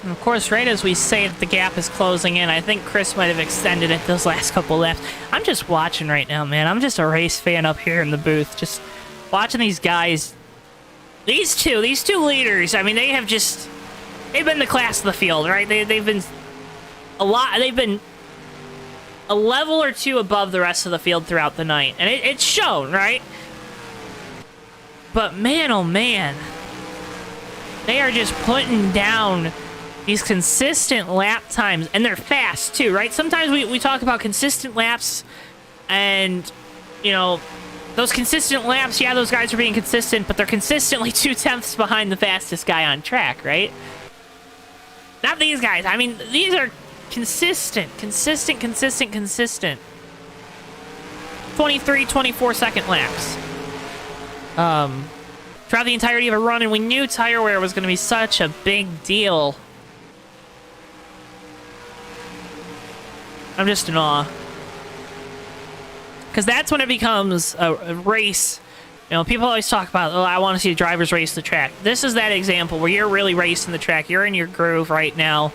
And of course, right as we say that the gap is closing in, I think Chris might have extended it those last couple laps. I'm just watching right now, man. I'm just a race fan up here in the booth, just watching these guys. These two leaders, I mean, they've been the class of the field, right? They've been a level or two above the rest of the field throughout the night. And it's shown, right? But man, oh man. They are just putting down these consistent lap times. And they're fast, too, right? Sometimes we talk about consistent laps. And, you know, those consistent laps, yeah, those guys are being consistent. But they're consistently 2/10 behind the fastest guy on track, right? Not these guys. I mean, these are consistent. 23, 24-second laps. Throughout the entirety of a run, and we knew tire wear was going to be such a big deal. I'm just in awe. Because that's when it becomes a race. You know, people always talk about, oh, I want to see drivers race the track. This is that example where you're really racing the track. You're in your groove right now.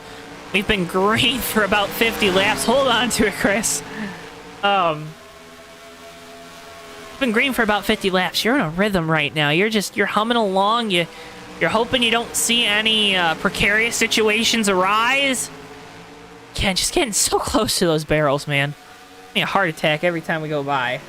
We've been green for about 50 laps. Hold on to it, Chris. Been green for about 50 laps. You're in a rhythm right now. You're humming along. You're hoping you don't see any precarious situations arise. Yeah, just getting so close to those barrels, man. Give me a heart attack every time we go by.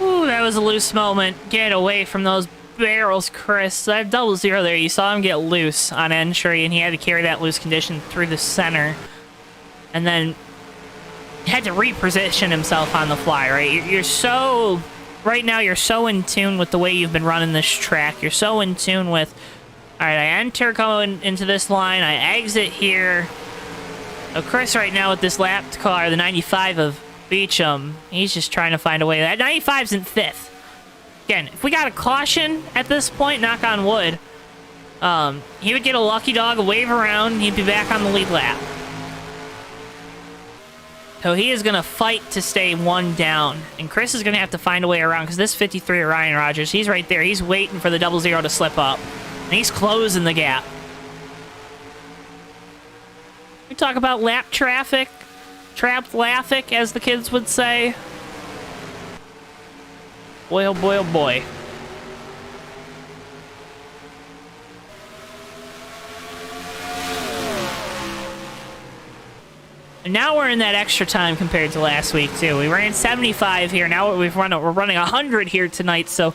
Ooh, that was a loose moment. Get away from those barrels, Chris. That 00 there, you saw him get loose on entry, and he had to carry that loose condition through the center. And then he had to reposition himself on the fly, right? You're so... Right now, you're so in tune with the way you've been running this track. You're so in tune with... Alright, I enter going into this line. I exit here. So Chris right now with this lapped car, the 95 of Beecham, he's just trying to find a way. That 95's in 5th. Again, if we got a caution at this point, knock on wood, he would get a lucky dog, a wave around, and he'd be back on the lead lap. So he is going to fight to stay one down. And Chris is going to have to find a way around, because this 53 of Ryan Rogers, he's right there. He's waiting for the 00 to slip up. And he's closing the gap. We talk about lap traffic. Trapped traffic, as the kids would say. Boy, oh boy, oh boy. And now we're in that extra time compared to last week, too. We ran 75 here. Now we're running 100 here tonight, so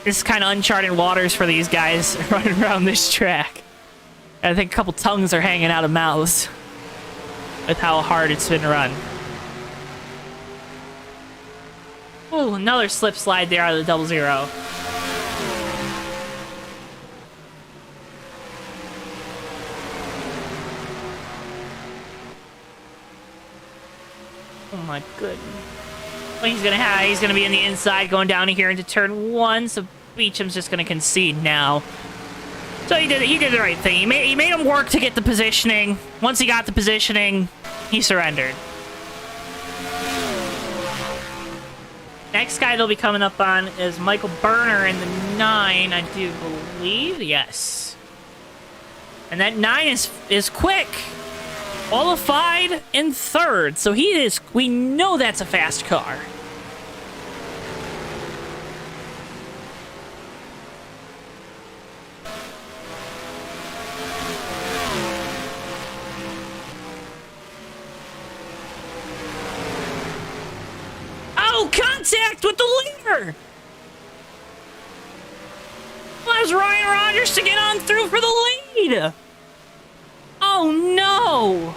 this is kind of uncharted waters for these guys running around this track. I think a couple tongues are hanging out of mouths with how hard it's been run. Oh, another slip slide there out of the 00. Oh my goodness. Well, he's gonna be in the inside going down here into turn 1, so Beecham's just gonna concede now. So he did the right thing. He made him work to get the positioning. Once he got the positioning, he surrendered. Next guy they'll be coming up on is Michael Berner in the 9, I do believe. Yes. And that 9 is quick. Qualified in 3rd. So we know that's a fast car. Contact with the leader! Allows Ryan Rogers to get on through for the lead! Oh no!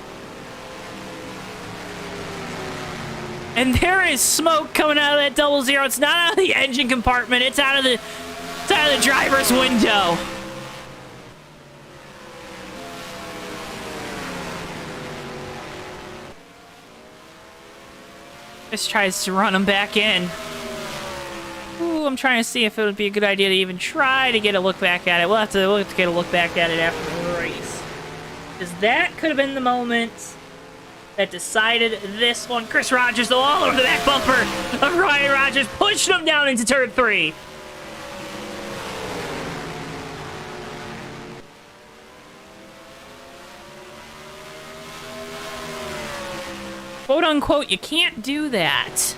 And there is smoke coming out of that 00. It's not out of the engine compartment, it's out of the driver's window. Chris tries to run him back in. Ooh, I'm trying to see if it would be a good idea to even try to get a look back at it. We'll have to get a look back at it after the race. Because that could have been the moment that decided this one. Chris Rogers, though, all over the back bumper of Ryan Rogers, pushing him down into turn 3. quote unquote, you can't do that.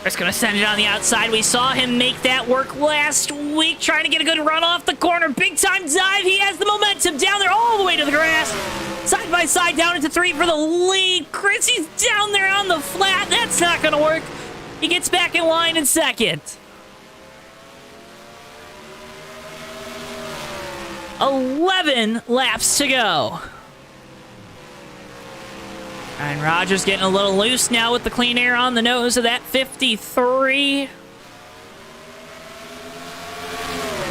Chris gonna send it on the outside. We saw him make that work last week, trying to get a good run off the corner. Big time dive. He has the momentum down there all the way to the grass. Side by side down into 3 for the lead. Chris, he's down there on the flat. That's not gonna work. He gets back in line in second. 11 laps to go. And Rogers getting a little loose now with the clean air on the nose of that 53.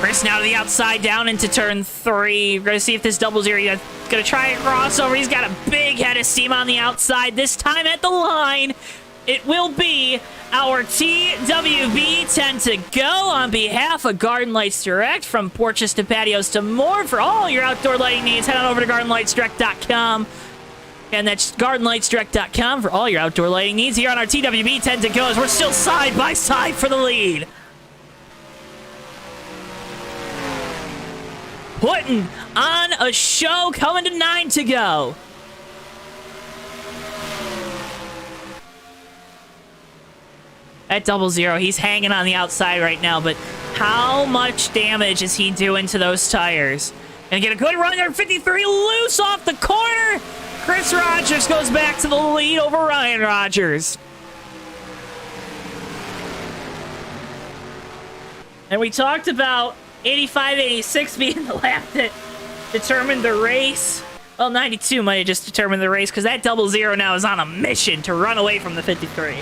Chris now to the outside down into turn 3. We're going to see if this double zero, he's going to try a crossover. He's got a big head of steam on the outside. This time at the line, it will be our TWB 10 to go on behalf of Garden Lights Direct. From porches to patios to more, for all your outdoor lighting needs, head on over to gardenlightsdirect.com. And that's gardenlightsdirect.com for all your outdoor lighting needs here on our TWB 10 to go, as we're still side by side for the lead. Putting on a show, coming to 9 to go. That double zero, he's hanging on the outside right now, but how much damage is he doing to those tires? Gonna get a good run there, 53 loose off the corner. Chris Rogers goes back to the lead over Ryan Rogers. And we talked about 85-86 being the lap that determined the race. Well, 92 might have just determined the race, because that double zero now is on a mission to run away from the 53.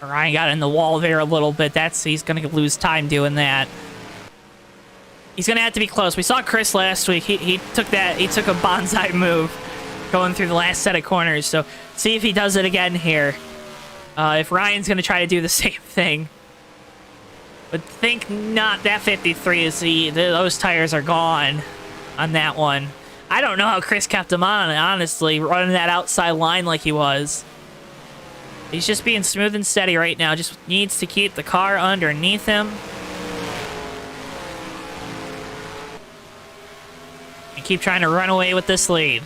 Ryan got in the wall there a little bit. He's going to lose time doing that. He's going to have to be close. We saw Chris last week. He took a bonsai move going through the last set of corners. So see if he does it again here. If Ryan's going to try to do the same thing. But think not. That 53 is those tires are gone on that one. I don't know how Chris kept him on, honestly, running that outside line like he was. He's just being smooth and steady right now. Just needs to keep the car underneath him. And keep trying to run away with this lead.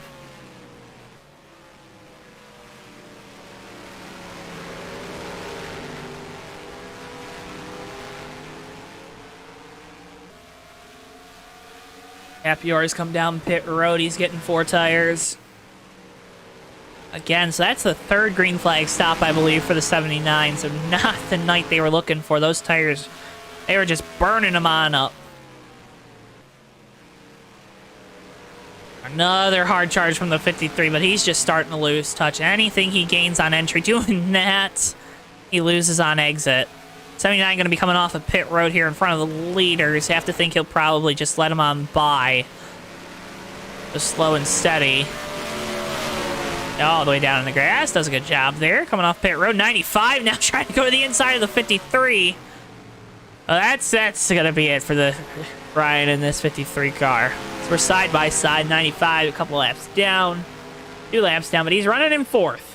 Apior's come down pit road. He's getting 4 tires. Again, so that's the 3rd green flag stop, I believe, for the 79. So not the night they were looking for. Those tires, they were just burning them on up. Another hard charge from the 53, but he's just starting to lose touch. Anything he gains on entry doing that, he loses on exit. 79 going to be coming off of pit road here in front of the leaders. You have to think he'll probably just let him on by. Just slow and steady. All the way down in the grass. Does a good job there. Coming off pit road. 95 now trying to go to the inside of the 53. Well, that's going to be it for the Ryan in this 53 car. So we're side by side. 95, a couple laps down. 2 laps down, but he's running in 4th.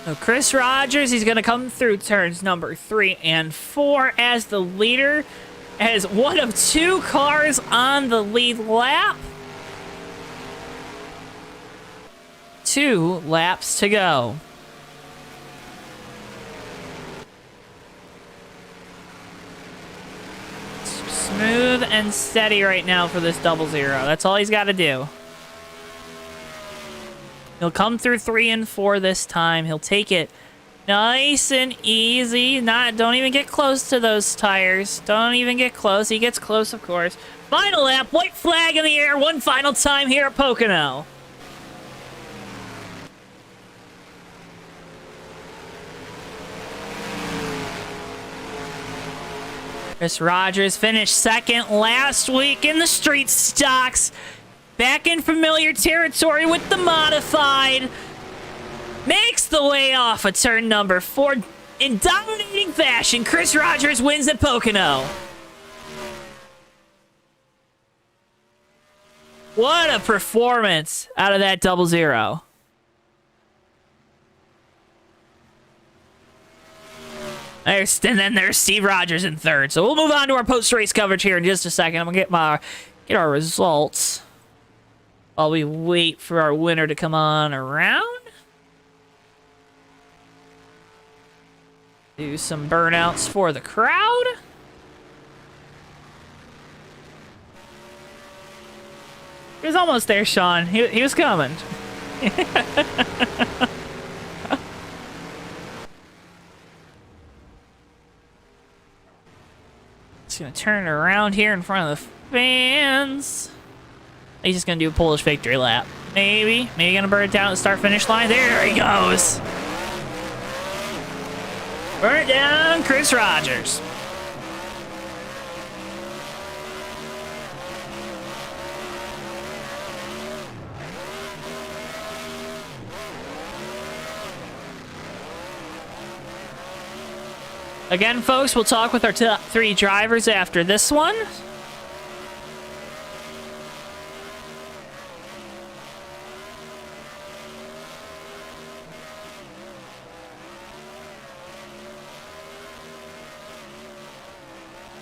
So Chris Rogers, he's going to come through turns number 3 and 4 as the leader, as one of 2 cars on the lead lap. 2 laps to go. Smooth and steady right now for this double zero. That's all he's got to do. He'll come through 3 and 4 this time. He'll take it nice and easy. Don't even get close to those tires. Don't even get close. He gets close, of course. Final lap, white flag in the air. One final time here at Pocono. Chris Rogers finished 2nd last week in the street stocks. Back in familiar territory with the modified. Makes the the way off of turn number 4 in dominating fashion. Chris Rogers wins at Pocono. What a performance out of that 00. And then there's Steve Rogers in third. So we'll move on to our post-race coverage here in just a second. I'm gonna get our results while we wait for our winner to come on around. Do some burnouts for the crowd. He was almost there, Sean. He was coming. Just gonna turn it around here in front of the fans. He's just gonna do a Polish victory lap. Maybe gonna burn it down at the start-finish line. There he goes. Burn it down, Chris Rogers. Again, folks, we'll talk with our top 3 drivers after this one.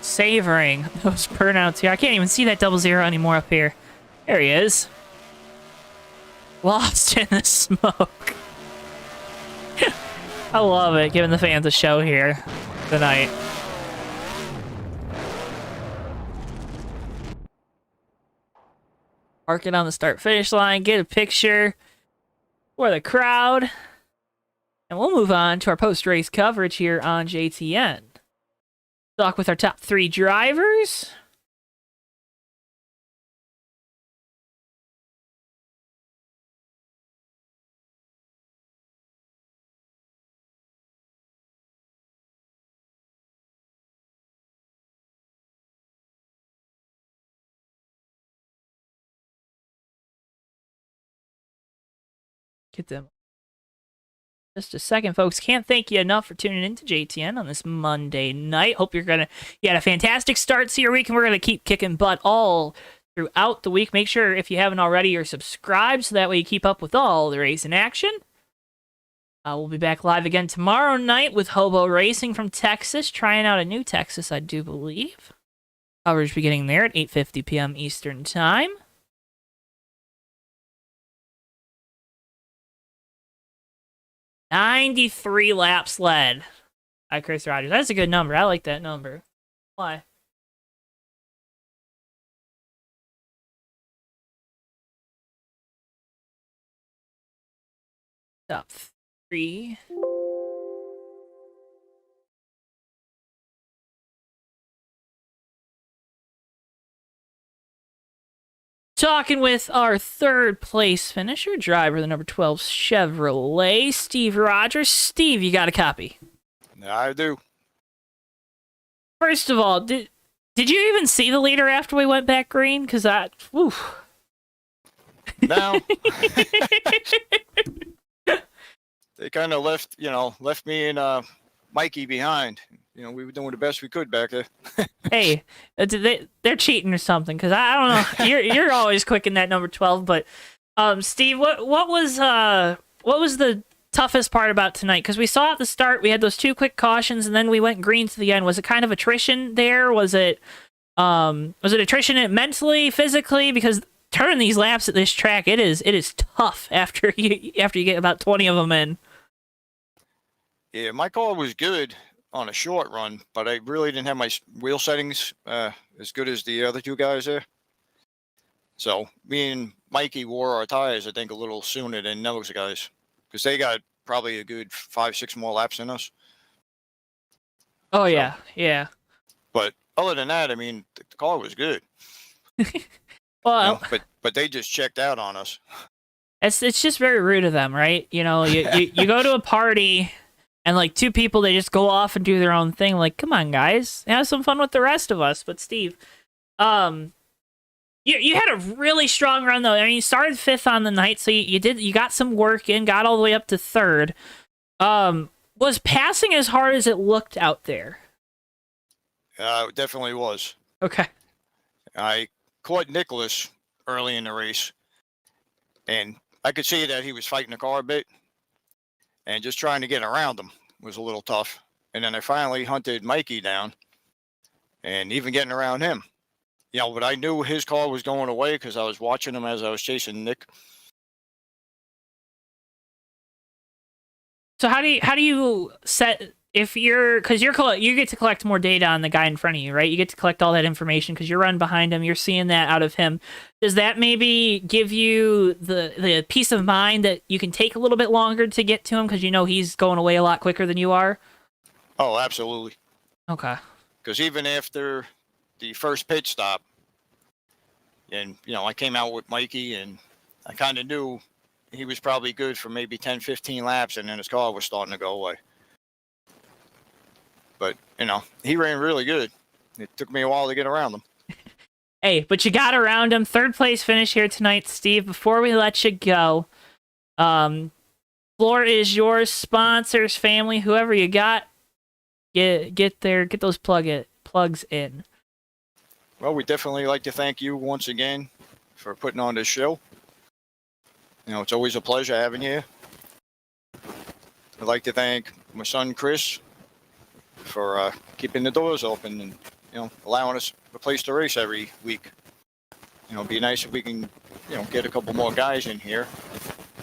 Savoring those burnouts here. I can't even see that 00 anymore up here. There he is. Lost in the smoke. I love it, giving the fans a show here tonight. Park it on the start-finish line, get a picture for the crowd, and we'll move on to our post-race coverage here on JTN. Talk with our top 3 drivers. Get them. Just a second, folks. Can't thank you enough for tuning in to JTN on this Monday night. Hope you had a fantastic start to your week, and we're gonna keep kicking butt all throughout the week. Make sure, if you haven't already, you're subscribed so that way you keep up with all the racing action. We'll be back live again tomorrow night with Hobo Racing from Texas, trying out a new Texas, I do believe. Coverage beginning there at 8:50 p.m. Eastern Time. 93 laps led by Chris Rogers. That's a good number. I like that number. Why? Top 3. Talking with our 3rd place finisher, driver, the number 12 Chevrolet, Steve Rogers. Steve, you got a copy? I do. First of all, did you even see the leader after we went back green? Because whew. No. They kind of left me and Mikey behind. We were doing the best we could back there. Hey, they're cheating or something, because I don't know. You're always quick in that number 12, but Steve, what was the toughest part about tonight? Because we saw at the start we had those 2 quick cautions, and then we went green to the end. Was it kind of attrition there? Was it attrition mentally, physically? Because turning these laps at this track, it is tough after you get about 20 of them in. Yeah, my car was good on a short run, but I really didn't have my wheel settings as good as the other 2 guys there. So me and Mikey wore our tires, I think, a little sooner than those guys, because they got probably a good 5-6 more laps than us. Oh, yeah, yeah. But other than that, I mean, the car was good. Well, but they just checked out on us. It's just very rude of them, right? You go to a party, and like 2 people, they just go off and do their own thing. Like, come on, guys, have some fun with the rest of us. But Steve, you had a really strong run though. I mean, you started 5th on the night, so you got some work in, got all the way up to 3rd. Was passing as hard as it looked out there? It definitely was. Okay. I caught Nicholas early in the race, and I could see that he was fighting the car a bit, and just trying to get around him was a little tough. And then I finally hunted Mikey down, and even getting around him. But I knew his car was going away because I was watching him as I was chasing Nick. So how do you set, if you get to collect more data on the guy in front of you, right? You get to collect all that information because you're running behind him. You're seeing that out of him. Does that maybe give you the peace of mind that you can take a little bit longer to get to him because you know he's going away a lot quicker than you are? Oh, absolutely. Okay. Because even after the first pit stop, and I came out with Mikey, and I kind of knew he was probably good for maybe 10, 15 laps, and then his car was starting to go away. But, he ran really good. It took me a while to get around him. Hey, but you got around him. Third place finish here tonight, Steve. Before we let you go, floor is yours. Sponsors, family, whoever you got, get those plugs in. Well, we definitely like to thank you once again for putting on this show. It's always a pleasure having you. I'd like to thank my son, Chris, for keeping the doors open and, allowing us a place to race every week. It'd be nice if we can, get a couple more guys in here.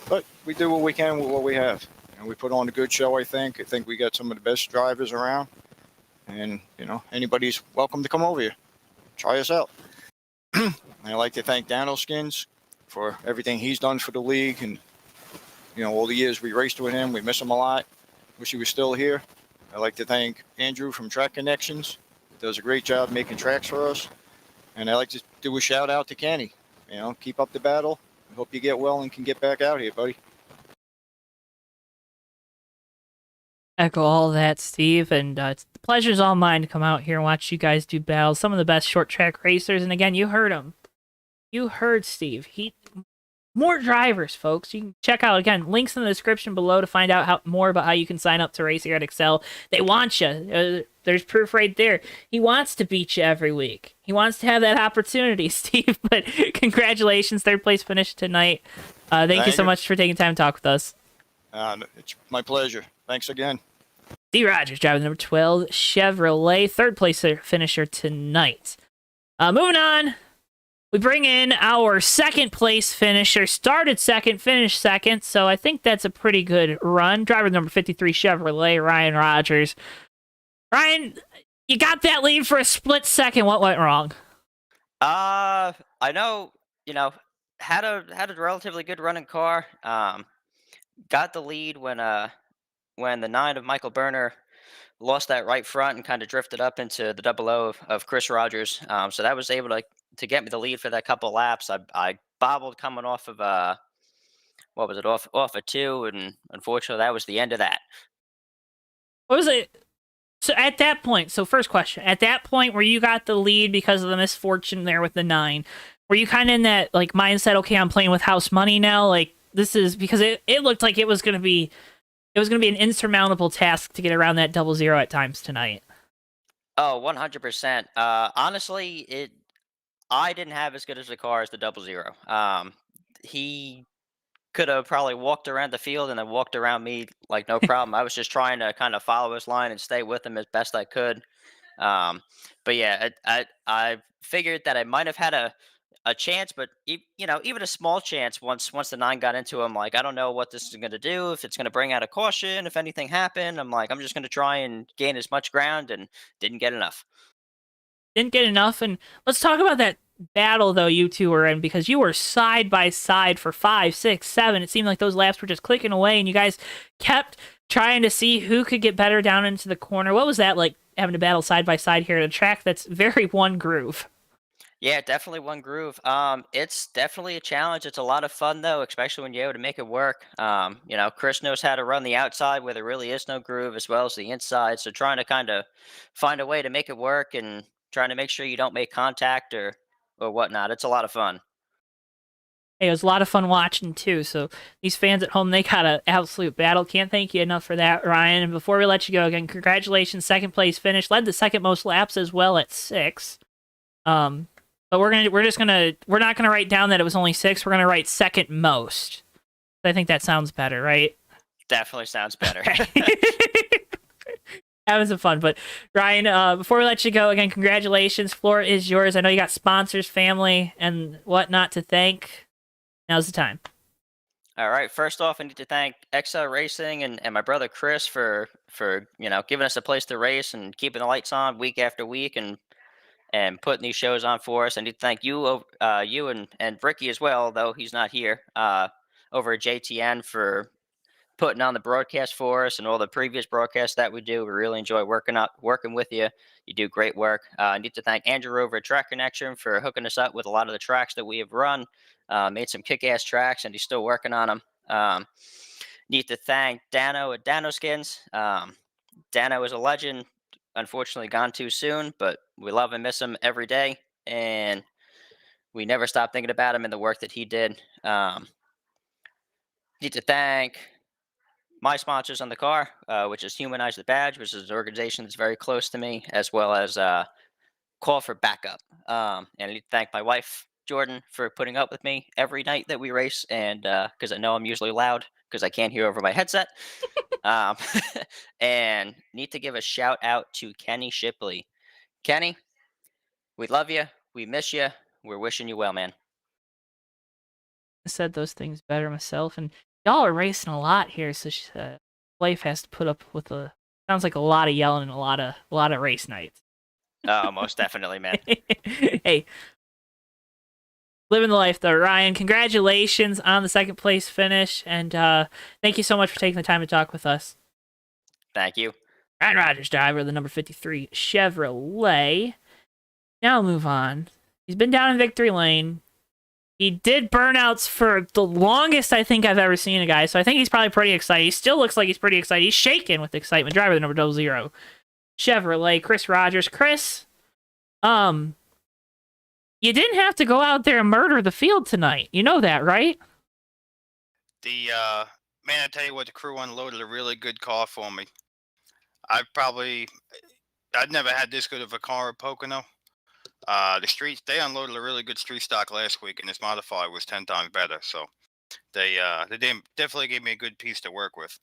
But we do what we can with what we have. We put on a good show, I think. I think we got some of the best drivers around. And, anybody's welcome to come over here. Try us out. I'd like to thank Daniel Skins for everything he's done for the league, and all the years we raced with him. We miss him a lot. Wish he was still here. I'd like to thank Andrew from Track Connections. Does a great job making tracks for us. And I'd like to do a shout out to Kenny. Keep up the battle. I hope you get well and can get back out here, buddy. Echo all that, Steve, and the pleasure's all mine to come out here and watch you guys do battles. Some of the best short track racers, and again, you heard him. You heard Steve. More drivers, folks. You can check out, again, links in the description below to find out more about how you can sign up to race here at Excel. They want you. There's proof right there. He wants to beat you every week. He wants to have that opportunity, Steve, but congratulations. Third place finish tonight. Thank you so much for taking time to talk with us. It's my pleasure. Thanks again. D. Rogers driving number 12 Chevrolet, third place finisher tonight. Moving on, we bring in our second place finisher. Started second, finished second, so I think that's a pretty good run. Driver number 53 Chevrolet, Ryan Rogers. Ryan, you got that lead for a split second. What went wrong? I know, had a relatively good running car. Got the lead when the 9 of Michael Berner lost that right front and kind of drifted up into the 00 of Chris Rogers. So that was able to get me the lead for that couple of laps. I bobbled coming off of off a 2, and unfortunately that was the end of that. What was it? So at that point, first question, at that point where you got the lead because of the misfortune there with the 9, were you kind of in that like mindset, okay, I'm playing with house money now? Like, this is because it looked like it was going to be an insurmountable task to get around that 00 at times tonight. Oh, 100%. Honestly, I didn't have as good as a car as the 00. He could have probably walked around the field and then walked around me like no problem. I was just trying to kind of follow his line and stay with him as best I could. But yeah, I figured that I might have had a chance, but even a small chance once the 9 got into him. Like, I don't know what this is going to do, if it's going to bring out a caution, if anything happened. I'm just going to try and gain as much ground, and didn't get enough. Didn't get enough, and let's talk about that battle though you two were in, because you were side by side for 5, 6, 7. It seemed like those laps were just clicking away, and you guys kept trying to see who could get better down into the corner. What was that like, having to battle side by side here at a track that's very one groove? Yeah, definitely one groove. It's definitely a challenge. It's a lot of fun though, especially when you're able to make it work. Chris knows how to run the outside where there really is no groove, as well as the inside. So trying to kind of find a way to make it work and trying to make sure you don't make contact or whatnot. It's a lot of fun. Hey, it was a lot of fun watching too. So these fans at home, they got an absolute battle. Can't thank you enough for that, Ryan. And before we let you go again, congratulations, second place finish. Led the second most laps as well at 6. But we're not gonna write down that it was only 6. We're gonna write second most. I think that sounds better, right? Definitely sounds better. Having some fun. But Ryan, before we let you go again, congratulations. Floor is yours. I know you got sponsors, family, and whatnot to thank. Now's the time. All right. First off, I need to thank XL Racing and my brother Chris for giving us a place to race and keeping the lights on week after week and putting these shows on for us. I need to thank you, you and Ricky as well, though he's not here, over at JTN for putting on the broadcast for us and all the previous broadcasts that we do. We really enjoy working with you. You do great work. I need to thank Andrew over at Track Connection for hooking us up with a lot of the tracks that we have run. Made some kick-ass tracks, and he's still working on them. Need to thank Dano at Dano Skins. Dano is a legend. Unfortunately, gone too soon, but we love and miss him every day, and we never stop thinking about him and the work that he did. Need to thank my sponsors on the car, which is Humanize the Badge, which is an organization that's very close to me, as well as Call for Backup. And I need to thank my wife, Jordan, for putting up with me every night that we race, and because I know I'm usually loud because I can't hear over my headset. And need to give a shout out to Kenny Shipley. Kenny, we love you. We miss you. We're wishing you well, man. I said those things better myself, and y'all are racing a lot here, so wife has to put up with sounds like a lot of yelling and a lot of race nights. Oh, most definitely, man. Hey, living the life though. Ryan, congratulations on the second place finish, and thank you so much for taking the time to talk with us. Thank you. Ryan Rogers, driver of the number 53 Chevrolet. Now move on. He's been down in victory lane. He did burnouts for the longest I think I've ever seen a guy, so I think he's probably pretty excited. He still looks like he's pretty excited. He's shaking with excitement. Driver of the number 00 Chevrolet, Chris Rogers. Chris, you didn't have to go out there and murder the field tonight. You know that, right? Man, I tell you what, the crew unloaded a really good car for me. I'd never had this good of a car at Pocono. The streets, they unloaded a really good street stock last week, and this modified was 10 times better. So they definitely gave me a good piece to work with.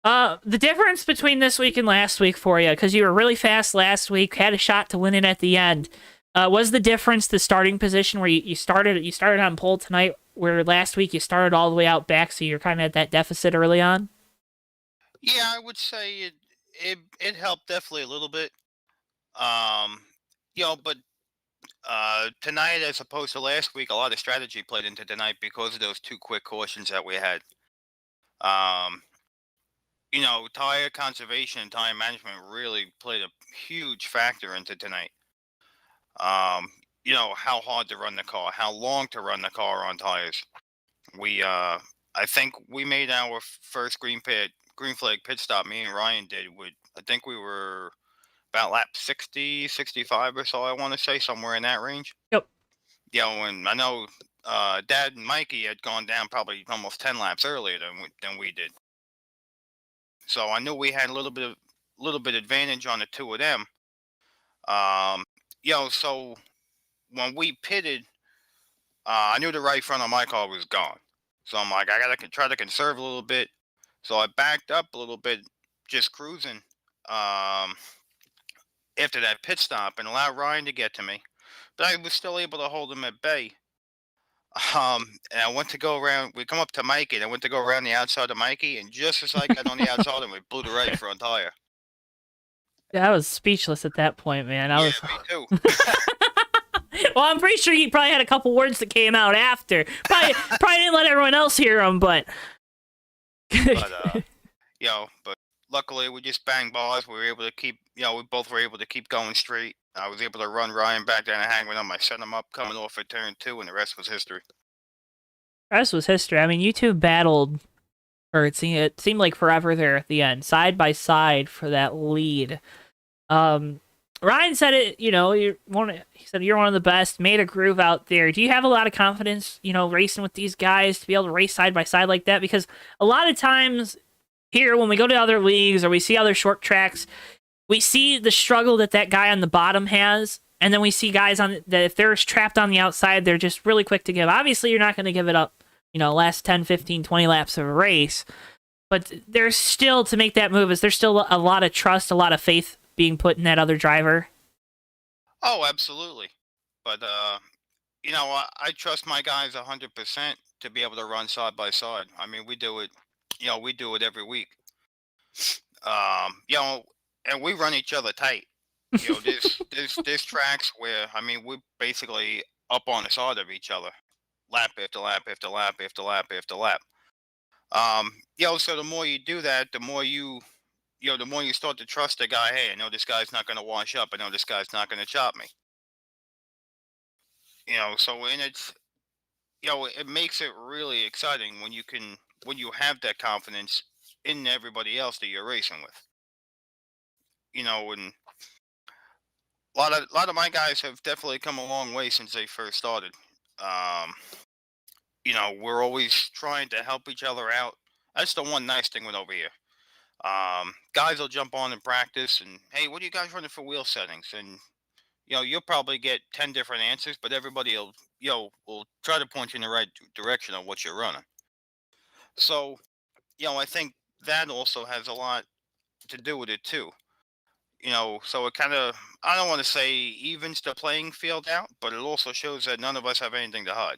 The difference between this week and last week for you, because you were really fast last week, had a shot to win it at the end. Was the difference the starting position where you started on pole tonight, where last week you started all the way out back, so you're kind of at that deficit early on? Yeah, I would say it helped definitely a little bit. But tonight, as opposed to last week, a lot of strategy played into tonight because of those 2 quick cautions that we had. Tire conservation and tire management really played a huge factor into tonight. How hard to run the car, how long to run the car on tires. I think we made our first green flag pit stop. Me and Ryan did. I think we were about lap 60, 65 or so, I want to say, somewhere in that range. Yep. And I know Dad and Mikey had gone down probably almost 10 laps earlier than we did. So I knew we had a little bit advantage on the 2 of them. So when we pitted, I knew the right front of my car was gone. So I'm like, I got to try to conserve a little bit. So I backed up a little bit, just cruising after that pit stop, and allowed Ryan to get to me. But I was still able to hold him at bay. And I went to go around. We come up to Mikey, and I went to go around the outside of Mikey, and just as I got on the outside of him, we blew the right front tire. Yeah, I was speechless at that point, man. Me too. Well, I'm pretty sure he probably had a couple words that came out after. Probably didn't let everyone else hear them, but. But luckily we just banged bars. We were able to keep, we both were able to keep going straight. I was able to run Ryan back down and hang with him. I set him up coming off at turn 2, and the rest was history. The rest was history. I mean, you two battled, or it seemed like forever there at the end, side by side for that lead. Ryan said it. He said you're one of the best. Made a groove out there. Do you have a lot of confidence? Racing with these guys to be able to race side by side like that? Because a lot of times here, when we go to other leagues or we see other short tracks, we see the struggle that guy on the bottom has, and then we see guys that if they're trapped on the outside, they're just really quick to give. Obviously, you're not going to give it up. Last 10, 15, 20 laps of a race. But there's still, to make that move, there's still a lot of trust, a lot of faith being put in that other driver? Oh, absolutely. But I trust my guys 100% to be able to run side by side. I mean, we do it. We do it every week. And we run each other tight. There's tracks where we're basically up on the side of each other, lap after lap after lap after lap after lap. So the more you do that, the more you start to trust the guy. Hey, I know this guy's not going to wash up. I know this guy's not going to chop me. And it makes it really exciting when you have that confidence in everybody else that you're racing with. And a lot of my guys have definitely come a long way since they first started. We're always trying to help each other out. That's the one nice thing with over here. Guys will jump on in practice and, hey, what are you guys running for wheel settings? And you'll probably get 10 different answers, but everybody will try to point you in the right direction on what you're running. So, I think that also has a lot to do with it too. So it kind of, I don't want to say evens the playing field out, but it also shows that none of us have anything to hide.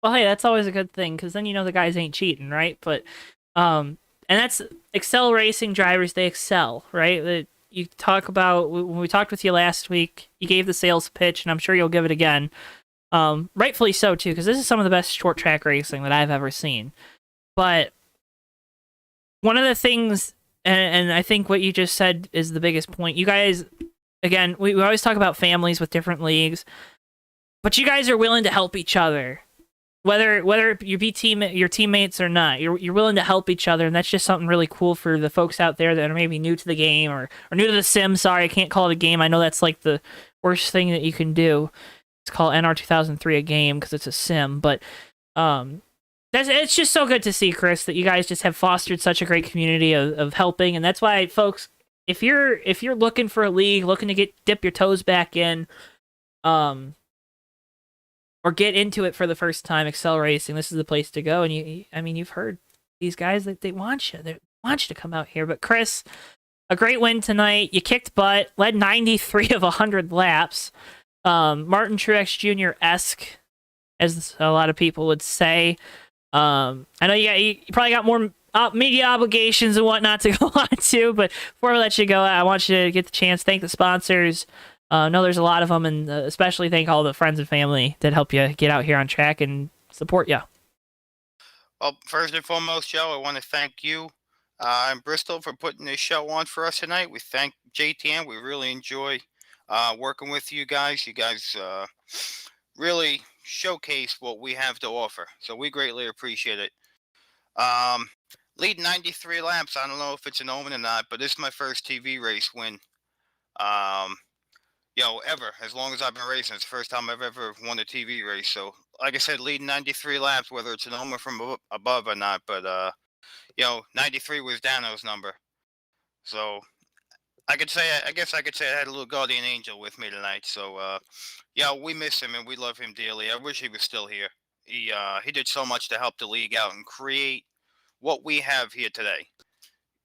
Well, hey, that's always a good thing, because then the guys ain't cheating, right? But, and that's Excel Racing drivers, they excel, right? You talk about, when we talked with you last week, you gave the sales pitch, and I'm sure you'll give it again. Rightfully so, too, because this is some of the best short track racing that I've ever seen. But one of the things, and I think what you just said is the biggest point, you guys, again, we always talk about families with different leagues, but you guys are willing to help each other. Whether you be your teammates or not, you're willing to help each other, and that's just something really cool for the folks out there that are maybe new to the game or new to the sim. Sorry, I can't call it a game. I know that's like the worst thing that you can do. It's called NR 2003 a game because it's a sim, but it's just so good to see, Chris, that you guys just have fostered such a great community of helping, and that's why, folks, if you're looking for a league, looking to dip your toes back in, or get into it for the first time, Excel Racing, this is the place to go. And you've heard these guys that they want you to come out here. But Chris, a great win tonight. You kicked butt, led 93 of 100 laps. Martin Truex Jr.-esque, as a lot of people would say. I know you probably got more media obligations and whatnot to go on to, but before I let you go, I want you to get the chance. Thank the sponsors. I know there's a lot of them, and especially thank all the friends and family that help you get out here on track and support you. Well, first and foremost, Joe, I want to thank you and Bristol for putting this show on for us tonight. We thank JTN. We really enjoy working with you guys. You guys really showcase what we have to offer, so we greatly appreciate it. Lead 93 laps. I don't know if it's an omen or not, but this is my first TV race win. Ever. As long as I've been racing, it's the first time I've ever won a TV race. So, like I said, leading 93 laps, whether it's an omen from above or not, but 93 was Dano's number. So, I guess I could say I had a little guardian angel with me tonight. So, we miss him and we love him dearly. I wish he was still here. He did so much to help the league out and create what we have here today.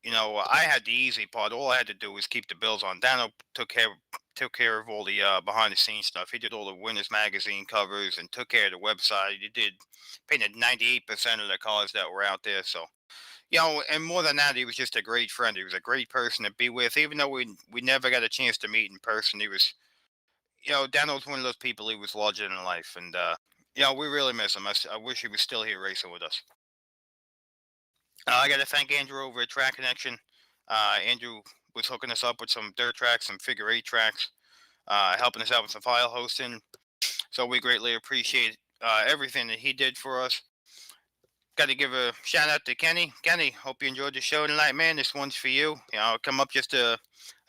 I had the easy part. All I had to do was keep the bills on. Dano took care of all the behind the scenes stuff. He did all the Winners magazine covers and took care of the website. He painted 98% of the cars that were out there. So, and more than that, he was just a great friend. He was a great person to be with. Even though we never got a chance to meet in person, he was, Dano was one of those people. He was larger than life, and we really miss him. I wish he was still here racing with us. I got to thank Andrew over at Track Connection. Andrew was hooking us up with some dirt tracks, some figure 8 tracks, helping us out with some file hosting. So we greatly appreciate everything that he did for us. Got to give a shout out to Kenny. Kenny, hope you enjoyed the show tonight, man. This one's for you. Come up just a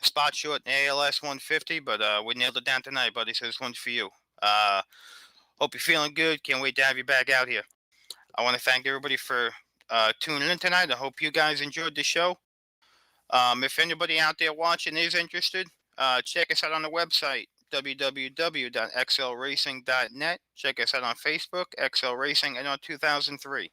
spot short in ALS 150, but we nailed it down tonight, buddy. So this one's for you. Hope you're feeling good. Can't wait to have you back out here. I want to thank everybody for tuning in tonight. I hope you guys enjoyed the show. If anybody out there watching is interested, check us out on the website, www.xlracing.net. Check us out on Facebook, XL Racing, and on 2003.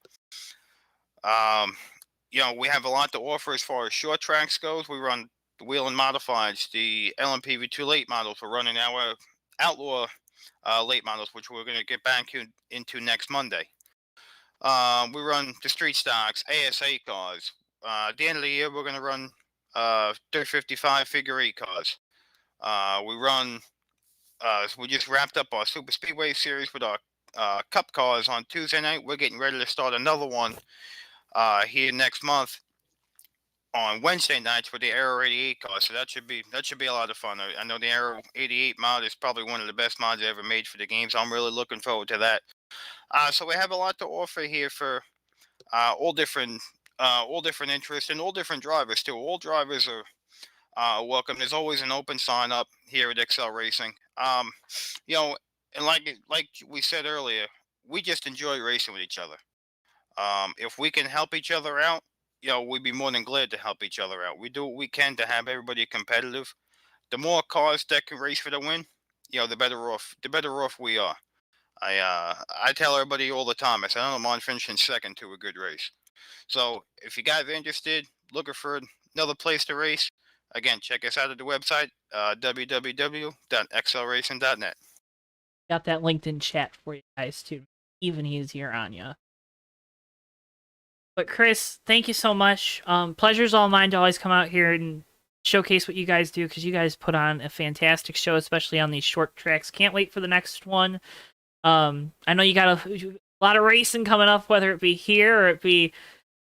We have a lot to offer as far as short tracks goes. We run the wheel and modifieds, the LMPV2 late models. We're running our Outlaw late models, which we're going to get back into next Monday. We run the street stocks, ASA cars. At the end of the year, we're going to run 355 figure 8 cars. We just wrapped up our Super Speedway series with our Cup cars on Tuesday night. We're getting ready to start another one here next month on Wednesday nights with the Aero 88 cars. So that should be a lot of fun. I know the Aero 88 mod is probably one of the best mods ever made for the games. I'm really looking forward to that. So we have a lot to offer here for all different interests and all different drivers too. All drivers are welcome. There's always an open sign up here at XL Racing. And like we said earlier, we just enjoy racing with each other. If we can help each other out, we'd be more than glad to help each other out. We do what we can to have everybody competitive. The more cars that can race for the win, the better off we are. I tell everybody all the time, I say, I don't mind finishing second to a good race. So if you guys are interested, looking for another place to race, again, check us out at the website, www.xlracing.net. Got that linked in chat for you guys too. Even easier on you. But Chris, thank you so much. Pleasure's all mine to always come out here and showcase what you guys do, because you guys put on a fantastic show, especially on these short tracks. Can't wait for the next one. I know you got a lot of racing coming up, whether it be here or it be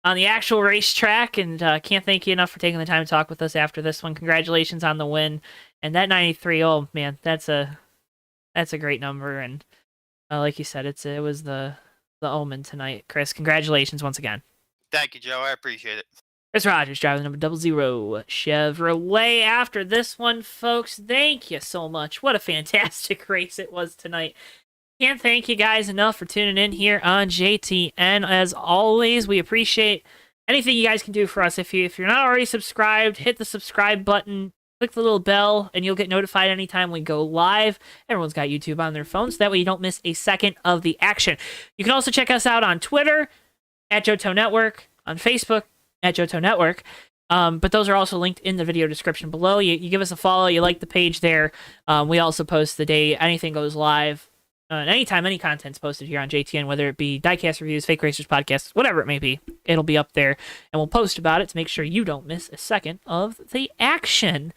on the actual racetrack, and can't thank you enough for taking the time to talk with us after this one. Congratulations on the win. And that 93, oh man, that's a great number, and like you said, it was the omen tonight. Chris, congratulations once again. Thank you, Joe. I appreciate it. Chris Rogers driving the number 00 Chevrolet after this one, folks. Thank you so much. What a fantastic race it was tonight. Can't thank you guys enough for tuning in here on JTN. As always, we appreciate anything you guys can do for us. If you're not already subscribed, hit the subscribe button, click the little bell, and you'll get notified anytime we go live. Everyone's got YouTube on their phones, so that way you don't miss a second of the action. You can also check us out on Twitter, at JoeTowNetwork, on Facebook, at JoeTowNetwork. But those are also linked in the video description below. You give us a follow, you like the page there. We also post the day anything goes live. Anytime any content's posted here on JTN, whether it be diecast reviews, fake racers podcasts, whatever it may be, it'll be up there, and we'll post about it to make sure you don't miss a second of the action.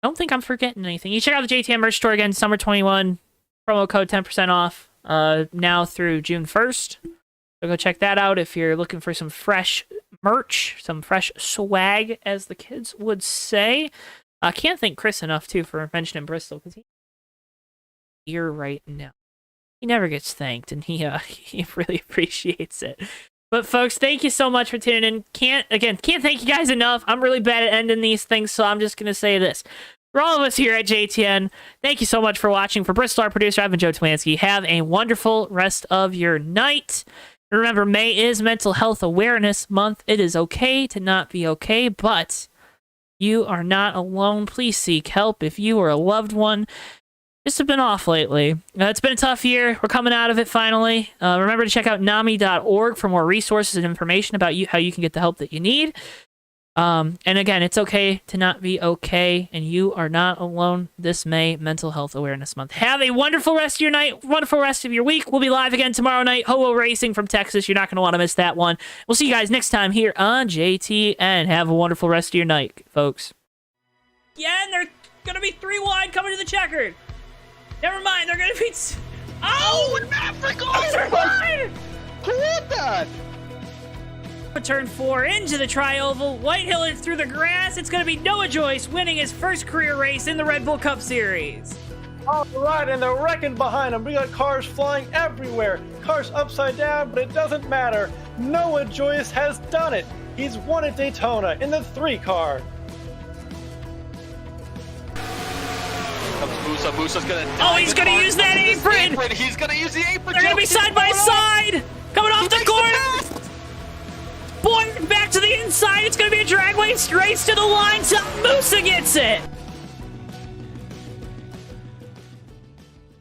I don't think I'm forgetting anything. You check out the JTN merch store again, Summer 21, promo code 10% off, now through June 1st. So go check that out if you're looking for some fresh merch, some fresh swag, as the kids would say. I can't thank Chris enough, too, for mentioning Bristol, because he's here right now. He never gets thanked, and he really appreciates it. But, folks, thank you so much for tuning in. Can't thank you guys enough. I'm really bad at ending these things, so I'm just going to say this. For all of us here at JTN, thank you so much for watching. For Bristol, our producer, I've been Joe Twansky. Have a wonderful rest of your night. Remember, May is Mental Health Awareness Month. It is okay to not be okay, but you are not alone. Please seek help if you or a loved one just have been off lately. It's been a tough year. We're coming out of it finally. Remember to check out NAMI.org for more resources and information about how you can get the help that you need. And again, it's okay to not be okay, and you are not alone this May Mental Health Awareness Month. Have a wonderful rest of your night, wonderful rest of your week. We'll be live again tomorrow night. Ho-Oh Racing from Texas. You're not going to want to miss that one. We'll see you guys next time here on JTN. Have a wonderful rest of your night, folks. Yeah, and they're going to be 3 wide coming to the checkered. Never mind, they're going to be... Oh, Maverick wide! Who is that? Turn 4 into the tri-oval. Whitehill through the grass. It's going to be Noah Joyce winning his first career race in the Red Bull Cup Series. All right, and they're wrecking behind him. We got cars flying everywhere. Cars upside down, but it doesn't matter. Noah Joyce has done it. He's won at Daytona in the 3 car. comes Musa. Musa's gonna. Oh, he's gonna use that apron. He's gonna use the apron. They're gonna be side by side. Coming off the corner. Boy, back to the inside. It's gonna be a drag race to the line. So Musa gets it.